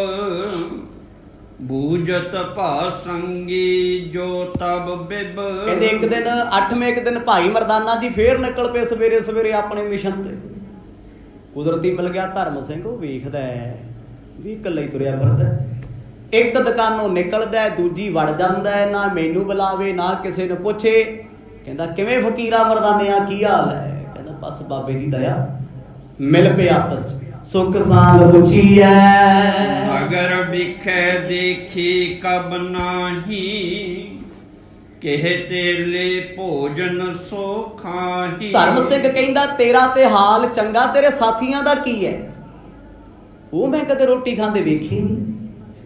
ਬੂਝਤ ਭਾ ਸੰਗੀ ਜੋ ਤਬ ਬਿਬ। ਕਹਿੰਦੇ ਇੱਕ ਦਿਨ 8ਵੇਂ ਦਿਨ ਭਾਈ ਮਰਦਾਨਾ ਜੀ ਫੇਰ ਨਿਕਲ ਪਏ ਸਵੇਰੇ ਸਵੇਰੇ ਆਪਣੇ ਮਿਸ਼ਨ ਤੇ। ਕੁਦਰਤੀ ਮਿਲ ਗਿਆ ਧਰਮ ਸਿੰਘ, ਉਹ ਵੇਖਦਾ ਵੀ ਇਕੱਲਾ ਹੀ ਤੁਰਿਆ ਫਿਰਦਾ, ਇੱਕ ਦੁਕਾਨੋਂ ਨਿਕਲਦਾ ਦੂਜੀ ਵੜ ਜਾਂਦਾ, ਨਾ ਮੈਨੂੰ ਬੁਲਾਵੇ ਨਾ ਕਿਸੇ ਨੂੰ ਪੁੱਛੇ। ਕਹਿੰਦਾ ਕਿਵੇਂ ਫਕੀਰਾ ਮਰਦਾਨਿਆ ਕੀ ਹਾਲ ਹੈ? ਕਹਿੰਦਾ ਬਸ ਬਾਬੇ ਦੀ ਦਇਆ, ਮਿਲ ਪਏ ਆਪਸ ਚ, ਸੁੱਖ ਸਾਂਦ ਪੁੱਛੀ ਐ। ਅਗਰ ਵਿਖੇ ਦੇਖੀ ਕਬ ਨਾਹੀ, ਕਿਹ ਤੇਲੇ ਭੋਜਨ ਸੋ ਖਾਹੀ। ਧਰਮ ਸਿੰਘ ਕਹਿੰਦਾ ਤੇਰਾ ਤੇ ਹਾਲ ਚੰਗਾ, ਤੇਰੇ ਸਾਥੀਆਂ ਦਾ ਕੀ ਹੈ? ਉਹ ਮੈਂ ਕਦੇ ਰੋਟੀ ਖਾਂਦੇ ਵੇਖੀ ਨਹੀਂ,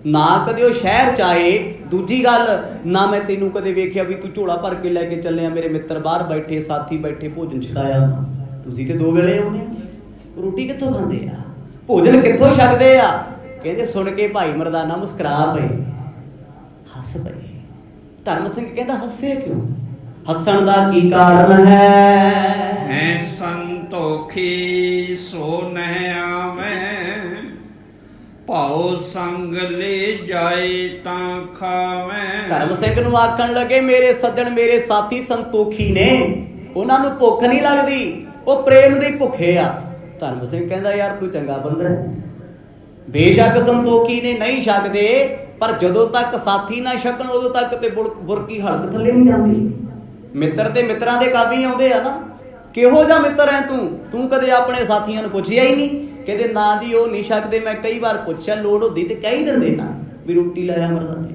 ਨਾ ਕਦੇ ਉਹ ਸ਼ਹਿਰ ਚ ਆਏ। ਦੂਜੀ ਗੱਲ, ਨਾ ਮੈਂ ਤੈਨੂੰ ਕਦੇ ਵੇਖਿਆ ਵੀ ਤੂੰ ਝੋਲਾ ਭਰ ਕੇ ਲੈ ਕੇ ਚੱਲਿਆ, ਮੇਰੇ ਮਿੱਤਰ ਬਾਹਰ ਬੈਠੇ, ਸਾਥੀ ਬੈਠੇ, ਭੋਜਨ ਛਕਾਇਆ। ਤੁਸੀਂ ਤੇ 2 ਵੇਲੇ ਆਉਂਦੇ ਹੋ, ਰੋਟੀ ਕਿੱਥੋਂ ਖਾਂਦੇ ਆ, ਭੋਜਨ ਕਿੱਥੋਂ ਛਕਦੇ ਆ? ਕਹਿੰਦੇ ਸੁਣ ਕੇ ਭਾਈ ਮਰਦਾਨਾ ਮੁਸਕਰਾ ਪਏ, ਹੱਸ ਪਏ। ਧਰਮ ਸਿੰਘ ਕਹਿੰਦਾ ਹੱਸੇ ਕਿਉਂ? ਹੱਸਣ ਦਾ ਕੀ ਕਾਰਨ ਹੈ? ਸੰਤੋਖੀ ਸੋ ਨਹਿ ਆਵੇਂ, ਭਾਉ ਸੰਗ ਲੈ ਜਾਏ ਤਾਂ ਖਾਵੇਂ। ਧਰਮ ਸਿੰਘ ਨੂੰ ਆਖਣ ਲੱਗੇ ਮੇਰੇ ਸੱਜਣ ਮੇਰੇ ਸਾਥੀ ਸੰਤੋਖੀ ਨੇ, ਉਹਨਾਂ ਨੂੰ ਭੁੱਖ ਨਹੀਂ ਲੱਗਦੀ, ਉਹ ਪ੍ਰੇਮ ਦੇ ਭੁੱਖੇ ਆ। ਧਰਮ ਸਿੰਘ ਕਹਿੰਦਾ ਯਾਰ ਤੂੰ ਚੰਗਾ ਬੰਦਾ ਹੈ, ਬੇਸ਼ੱਕ ਸੰਤੋਖੀ ਨੇ ਨਹੀਂ ਛਕਦੇ, ਪਰ ਜਦੋਂ ਤੱਕ ਸਾਥੀ ਨਾ ਛਕਣ ਉਦੋਂ ਤੱਕ ਤੇ ਬੁਰਕੀ ਹਲਕ ਥੱਲੇ ਨਹੀਂ ਜਾਂਦੀ। ਮਿੱਤਰ ਤੇ ਮਿੱਤਰਾਂ ਦੇ ਕੰਮ ਹੀ ਆਉਂਦੇ ਆ ਨਾ। ਕਿਹੋ ਜਿਹਾ ਮਿੱਤਰ ਹੈ ਤੂੰ ਕਦੇ ਆਪਣੇ ਸਾਥੀਆਂ ਨੂੰ ਪੁੱਛਿਆ ਹੀ ਨਹੀਂ? ਕਹਿੰਦੇ ਨਾ ਜੀ ਉਹ ਨਹੀਂ ਛਕਦੇ, ਮੈਂ ਕਈ ਵਾਰ ਪੁੱਛਿਆ, ਲੋੜ ਹੁੰਦੀ ਤੇ ਕਹਿ ਹੀ ਦਿੰਦੇ ਨਾ ਵੀ ਰੋਟੀ ਲੈ ਆ ਮਰਦਾਨੇ,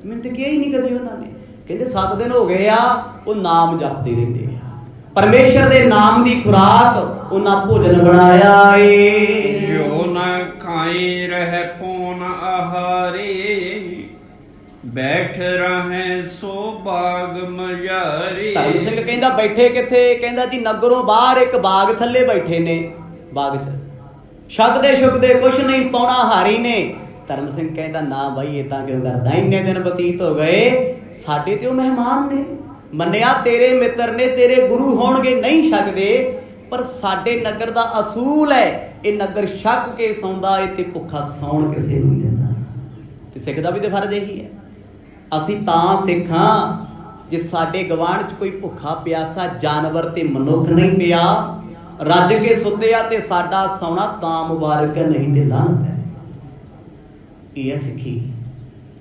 ਮੈਨੂੰ ਤੇ ਕਿਹਾ ਹੀ ਨਹੀਂ ਕਦੇ ਉਹਨਾਂ ਨੇ। ਕਹਿੰਦੇ 7 ਦਿਨ ਹੋ ਗਏ ਆ, ਉਹ ਨਾਮ ਜਪਦੇ ਰਹਿੰਦੇ ਆ, ਪਰਮੇਸ਼ਰ ਦੇ ਨਾਮ ਦੀ ਖੁਰਾਕ ਉਹਨਾਂ ਭੋਜਨ ਬਣਾਇਆ ਏ। ਜੋ ਨਾ ਖਾਈ ਰਹਿ ਪੋਨ ਆਹਾਰੇ, ਬੈਠ ਰਹੇ ਸੋ ਬਾਗ ਮਜਾਰੀ। ਧਰਮ ਸਿੰਘ ਕਹਿੰਦਾ ਬੈਠੇ ਕਿੱਥੇ? ਕਹਿੰਦਾ ਜੀ ਨਗਰੋਂ ਬਾਹਰ ਇੱਕ ਬਾਗ ਥੱਲੇ ਬੈਠੇ ਨੇ। ਬਾਗ 'ਚ ਛਕਦੇ ਛੁਕਦੇ ਕੁਛ ਨਹੀਂ, ਪਾਉਣਾ ਹਾਰੀ ਨੇ। ਧਰਮ ਸਿੰਘ ਕਹਿੰਦਾ ਨਾ ਬਾਈ ਏਦਾਂ ਕਿਉਂ ਕਰਦਾ? ਇੰਨੇ ਦਿਨ ਬਤੀਤ ਹੋ ਗਏ, ਸਾਡੇ ਤੇ ਉਹ ਮਹਿਮਾਨ ਨੇ। ਮੰਨਿਆ ਤੇਰੇ ਮਿੱਤਰ ਨੇ, ਤੇਰੇ ਗੁਰੂ ਹੋਣਗੇ, ਨਹੀਂ ਛਕਦੇ, ਪਰ ਸਾਡੇ ਨਗਰ ਦਾ ਅਸੂਲ ਹੈ, ਇਹ ਨਗਰ ਛਕ ਕੇ ਸੌਂਦਾ ਏ ਤੇ ਭੁੱਖਾ ਸੌਣ ਕਿਸੇ ਨੂੰ ਨਹੀਂ ਦਿੰਦਾ। ਤੇ ਸਿੱਖ ਦਾ ਵੀ ਤੇ ਫਰਜ਼ ਇਹੀ ਹੈ। ਅਸੀਂ ਤਾਂ ਸਿੱਖ ਹਾਂ ਜੇ ਸਾਡੇ ਗਵਾਂਢ 'ਚ ਕੋਈ ਭੁੱਖਾ ਪਿਆਸਾ ਜਾਨਵਰ ਤੇ ਮਨੁੱਖ ਨਹੀਂ ਪਿਆ, ਰੱਜ ਕੇ ਸੁੱਤਿਆ, ਤੇ ਸਾਡਾ ਸੌਣਾ ਤਾਂ ਮੁਬਾਰਕ ਹੈ, ਨਹੀਂ ਤੇ ਲਾਹਨਤ ਹੈ। ਇਹ ਹੈ ਸਿੱਖੀ।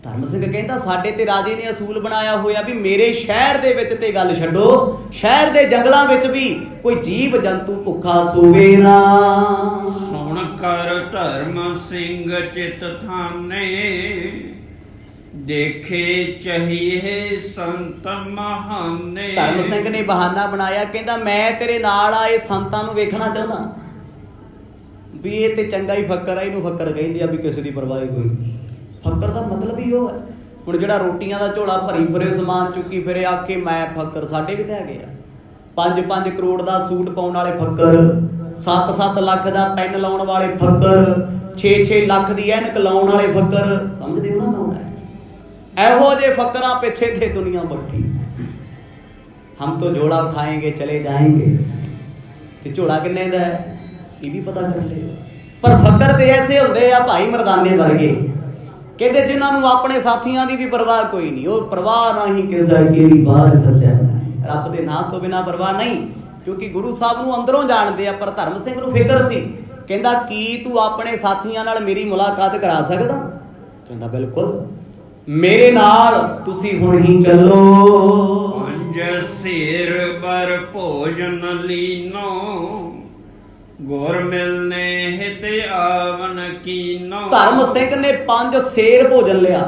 ਧਰਮ ਸਿੰਘ ਕਹਿੰਦਾ ਸਾਡੇ ਤੇ ਰਾਜੇ ਨੇ ਅਸੂਲ ਬਣਾਇਆ ਹੋਇਆ ਵੀ ਮੇਰੇ ਸ਼ਹਿਰ ਦੇ ਵਿੱਚ ਤੇ ਗੱਲ ਛੱਡੋ, ਸ਼ਹਿਰ ਦੇ ਜੰਗਲਾਂ ਵਿੱਚ ਵੀ ਕੋਈ ਜੀਵ ਜੰਤੂ ਭੁੱਖਾ ਸੋਵੇ ਨਾ। ਸੁਣ ਕਰ ਧਰਮ ਸਿੰਘ ਚਿਤ ਥਾਨੇ, ਦੇਖੇ ਚਾਹੀਏ ਸੰਤ ਮਹਾਨੇ। ਧਰਮ ਸਿੰਘ ਨੇ ਬਹਾਨਾ ਬਣਾਇਆ, ਕਹਿੰਦਾ ਮੈਂ ਤੇਰੇ ਨਾਲ ਆਏ ਸੰਤਾਂ ਨੂੰ ਵੇਖਣਾ ਚਾਹੁੰਦਾ ਵੀ ਇਹ ਤੇ ਚੰਗਾ ਹੀ ਫੱਕਰ ਆ, ਇਹਨੂੰ ਫੱਕਰ ਕਹਿੰਦੇ ਆ ਵੀ ਕਿਸੇ ਦੀ ਪਰਵਾਹ ਕੋਈ ਨਹੀਂ। ਫੱਕਰ ਦਾ ਮਤਲਬ ਹੀ ਉਹ ਹੈ। ਹੁਣ ਜਿਹੜਾ ਰੋਟੀਆਂ ਦਾ ਝੋਲਾ ਭਰੀ ਭਰੇ ਸਮਾਨ ਚੁੱਕੀ ਫਿਰੇ ਆਖੇ ਮੈਂ ਫੱਕਰ, ਸਾਡੇ ਵੀ ਤਾਂ ਹੈਗੇ ਆ। 5-5 ਕਰੋੜ ਦਾ ਸੂਟ ਪਾਉਣ ਵਾਲੇ ਫੱਕਰ, 7-7 ਲੱਖ ਦਾ ਪੈਨ ਲਾਉਣ ਵਾਲੇ ਫੱਕਰ, 6-6 ਲੱਖ ਦੀ ਐਨਕ ਲਾਉਣ ਵਾਲੇ ਫੱਕਰ। ਸਮਝਦੇ ਹੋ ਨਾ ਕੌਣ ਹੈ? ਇਹੋ ਜਿਹੇ ਫੱਕਰਾਂ ਪਿੱਛੇ ਤੇ ਦੁਨੀਆ ਬੱਠੀ। ਹਮ ਤੋਂ ਝੋਲਾ ਉਠਾएंगे ਚਲੇ ਜਾएंगे, ਤੇ ਝੋਲਾ ਕਿੰਨੇ ਦਾ ਹੈ ਇਹ ਵੀ ਪਤਾ ਕਰ ਲਿਓ। ਪਰ ਫੱਕਰ ਤੇ ਐਸੇ ਹੁੰਦੇ ਆ ਭਾਈ ਮਰਦਾਨੇ ਵਰਗੇ, ਕਹਿੰਦੇ ਜਿਨ੍ਹਾਂ ਨੂੰ ਆਪਣੇ ਸਾਥੀਆਂ ਦੀ ਵੀ ਪਰਵਾਹ ਕੋਈ ਨਹੀਂ। ਉਹ ਪਰਵਾਹ ਨਹੀਂ ਕਿਸੇ ਕੀ ਬਾਤ ਸੱਚਾ, ਰੱਬ ਦੇ ਨਾਮ ਤੋਂ ਬਿਨਾਂ ਪਰਵਾਹ ਨਹੀਂ, ਕਿਉਂਕਿ ਗੁਰੂ ਸਾਹਿਬ ਨੂੰ ਅੰਦਰੋਂ ਜਾਣਦੇ ਆ। ਪਰ ਧਰਮ ਸਿੰਘ ਨੂੰ ਫਿਕਰ ਸੀ। ਕਹਿੰਦਾ ਕੀ ਤੂੰ ਆਪਣੇ ਸਾਥੀਆਂ ਨਾਲ ਮੇਰੀ ਮੁਲਾਕਾਤ ਕਰਾ ਸਕਦਾ? ਕਹਿੰਦਾ ਬਿਲਕੁਲ, ਮੇਰੇ ਨਾਲ ਤੁਸੀਂ ਹੁਣ ਹੀ ਚੱਲੋ। ਪੰਜ ਸਿਰ ਬਰ ਭੋਜਨ ਲੀਨੋ, ਗੁਰ ਮਿਲਨੇ ਹਿਤ ਆਵਨ ਕੀਨੋ। ਧਰਮ ਸਿੰਘ ਨੇ 5 ਸੇਰ ਭੋਜਨ ਲਿਆ।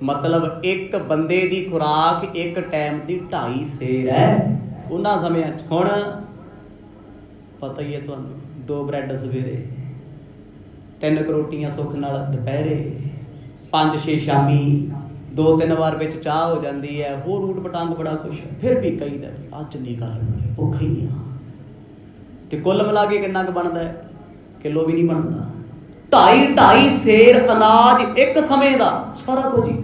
ਮਤਲਬ ਇੱਕ ਬੰਦੇ ਦੀ ਖੁਰਾਕ ਇੱਕ ਟਾਈਮ ਦੀ 2.5 ਸੇਰ ਹੈ ਉਹਨਾਂ ਸਮਿਆਂ 'ਚ। ਹੁਣ ਪਤਾ ਹੀ ਹੈ ਤੁਹਾਨੂੰ, 2 ਬ੍ਰੈਡ ਸਵੇਰੇ, 3 ਰੋਟੀਆਂ ਸੁੱਖ ਨਾਲ ਦੁਪਹਿਰੇ, 5-6 ਸ਼ਾਮੀ, 2-3 ਵਾਰ ਵਿੱਚ ਚਾਹ ਹੋ ਜਾਂਦੀ ਹੈ, ਹੋਰ ਊਟ ਪਟੰਗ ਬੜਾ ਕੁਛ। ਫਿਰ ਵੀ ਕਹੀਦਾ ਅੱਜ ਨਹੀਂ ਕਰਨੀ, ਭੁੱਖ ਹੀ ਨਹੀਂ ਆ। ਤੇ ਕੁੱਲ ਮਿਲਾ ਕੇ ਕਿੰਨਾ ਕੁ ਬਣਦਾ ਹੈ? ਕਿਲੋ ਵੀ ਨਹੀਂ ਬਣਦਾ। 2.5 ਸੇਰ ਅਨਾਜ ਇੱਕ ਸਮੇਂ ਦਾ, ਸਾਰਾ ਕੁਝ ਹੀ।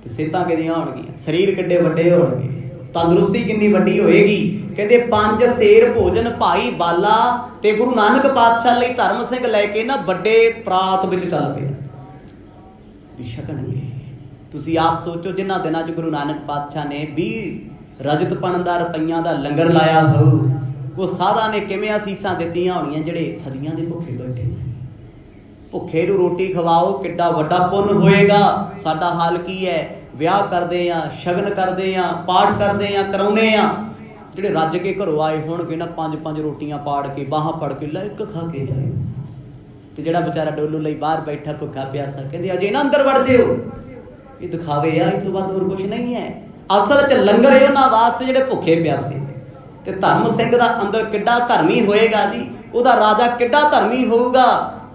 ਤੇ ਸਿਹਤਾਂ ਕਿਹਦੀਆਂ ਹੋਣਗੀਆਂ, ਸਰੀਰ ਕਿੱਡੇ ਵੱਡੇ ਹੋਣਗੇ, ਤੰਦਰੁਸਤੀ ਕਿੰਨੀ ਵੱਡੀ ਹੋਏਗੀ। ਕਹਿੰਦੇ 5 ਸੇਰ ਭੋਜਨ ਭਾਈ ਬਾਲਾ ਤੇ ਗੁਰੂ ਨਾਨਕ ਪਾਤਸ਼ਾਹ ਲਈ ਧਰਮ ਸਿੰਘ ਲੈ ਕੇ ਨਾ ਵੱਡੇ ਪ੍ਰਾਤ ਵਿੱਚ ਚੱਲ ਪਏ ਵੀ ਛਕਣਗੇ। ਤੁਸੀਂ ਆਪ ਸੋਚੋ, ਜਿਨ੍ਹਾਂ ਦਿਨਾਂ 'ਚ ਗੁਰੂ ਨਾਨਕ ਪਾਤਸ਼ਾਹ ਨੇ 20 ਰਜਤ ਪਣ ਦਾ ਰੁਪਈਆਂ ਦਾ ਲੰਗਰ ਲਾਇਆ ਹੋਊ, ਉਹ ਸਾਧਾਂ ਨੇ ਕਿਵੇਂ ਅਸੀਸਾਂ ਦਿੱਤੀਆਂ ਹੋਣੀਆਂ ਜਿਹੜੇ ਸਦੀਆਂ ਦੇ ਭੁੱਖੇ ਬੈਠੇ ਸੀ। ਭੁੱਖੇ ਨੂੰ ਰੋਟੀ ਖਵਾਓ, ਕਿੱਡਾ ਵੱਡਾ ਪੁੰਨ ਹੋਏਗਾ। ਸਾਡਾ ਹਾਲ ਕੀ ਹੈ? ਵਿਆਹ ਕਰਦੇ ਆ, ਸ਼ਗਨ ਕਰਦੇ ਆ, ਪਾਠ ਕਰਦੇ ਆ, ਕਰਾਉਨੇ ਆ। ਜਿਹੜੇ ਰੱਜ ਕੇ ਘਰੋਂ ਆਏ ਹੋਣਗੇ ਨਾ, 5-5 ਰੋਟੀਆਂ ਪਾੜ ਕੇ, ਬਾਹਾਂ ਫੜ ਕੇ ਲੈ ਇੱਕ ਖਾ ਕੇ ਜਾਏ। ਤੇ ਜਿਹੜਾ ਵਿਚਾਰਾ ਡੋਲੂ ਲਈ ਬਾਹਰ ਬੈਠਾ ਭੁੱਖਾ ਪਿਆਸਾ, ਕਹਿੰਦੇ ਅਜੇ ਨਾ ਅੰਦਰ ਵੜ ਜਿਓ। ਇਹ ਦਿਖਾਵੇ ਆ, ਇਸ ਤੋਂ ਬਾਅਦ ਹੋਰ ਕੁਝ ਨਹੀਂ ਹੈ। ਅਸਲ 'ਚ ਲੰਗਰ ਇਹ ਉਹਨਾਂ ਵਾਸਤੇ ਜਿਹੜੇ ਭੁੱਖੇ ਪਿਆਸੇ। ਤੇ ਧਰਮ ਸਿੰਘ ਦਾ ਅੰਦਰ ਕਿੱਡਾ ਧਰਮੀ ਹੋਏਗਾ ਜੀ, ਉਹਦਾ ਰਾਜਾ ਕਿੱਡਾ ਧਰਮੀ ਹੋਊਗਾ।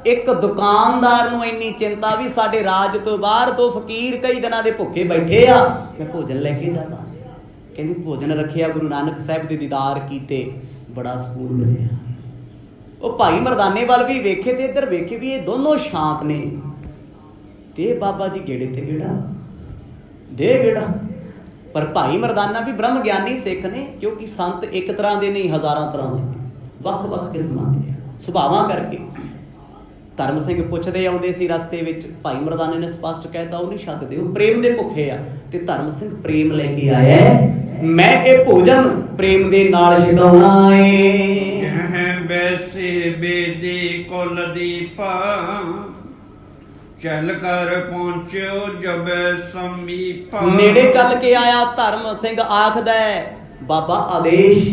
ਇੱਕ ਦੁਕਾਨਦਾਰ ਨੂੰ ਇੰਨੀ ਚਿੰਤਾ ਵੀ ਸਾਡੇ ਰਾਜ ਤੋਂ ਬਾਹਰ 2 ਫਕੀਰ ਕਈ ਦਿਨਾਂ ਦੇ ਭੁੱਖੇ ਬੈਠੇ ਆ, ਮੈਂ ਭੋਜਨ ਲੈ ਕੇ ਜਾਵਾਂ। ਕਹਿੰਦੀ ਭੋਜਨ ਰੱਖਿਆ, ਗੁਰੂ ਨਾਨਕ ਸਾਹਿਬ ਦੇ ਦੀਦਾਰ ਕੀਤੇ, ਬੜਾ ਸਕੂਨ ਮਿਲਿਆ। ਉਹ ਭਾਈ ਮਰਦਾਨੇ ਵੱਲ ਵੀ ਵੇਖੇ ਤੇ ਇੱਧਰ ਵੇਖੇ ਵੀ ਇਹ ਦੋਨੋਂ ਸ਼ਾਂਤ ਨੇ। ਤੇ ਬਾਬਾ ਜੀ ਗੇੜੇ ਤੇ ਗੇੜਾ ਦੇ ਗੇੜਾ। ਪਰ ਭਾਈ ਮਰਦਾਨਾ ਵੀ ਬ੍ਰਹਮ ਗਿਆਨੀ ਸਿੱਖ ਨੇ, ਕਿਉਂਕਿ ਸੰਤ ਇੱਕ ਤਰ੍ਹਾਂ ਦੇ ਨਹੀਂ, ਹਜ਼ਾਰਾਂ ਤਰ੍ਹਾਂ ਦੇ, ਵੱਖ-ਵੱਖ ਕਿਸਮਾਂ ਦੇ ਸੁਭਾਵਾਂ ਕਰਕੇ। ਧਰਮ ਸਿੰਘ ਪੁੱਛਦੇ ਆਉਂਦੇ ਸੀ ਰਸਤੇ ਵਿੱਚ, ਭਾਈ ਮਰਦਾਨੇ ਨੇ ਸਪਸ਼ਟ ਕਹਿਤਾ ਉਹ ਨਹੀਂ ਛਕਦੇ, ਉਹ ਪ੍ਰੇਮ ਦੇ ਭੁੱਖੇ ਆ। ਤੇ ਧਰਮ ਸਿੰਘ ਪ੍ਰੇਮ ਲੈ ਕੇ ਆਇਆ, ਮੈਂ ਇਹ ਭੋਜਨ ਪ੍ਰੇਮ ਦੇ ਨਾਲ ਛਕਾਉਣਾ ਏ। ਵੈਸੇ ਬੇਦੀ ਕੁਲ ਦੀਪਾ, ਚੱਲ ਕਰ ਪਹੁੰਚਿਓ ਜਬੈ ਸਮੀਪਾ। ਨੇੜੇ ਚੱਲ ਕੇ ਆਇਆ ਧਰਮ ਸਿੰਘ, ਆਖਦਾ ਬਾਬਾ ਆਦੇਸ਼।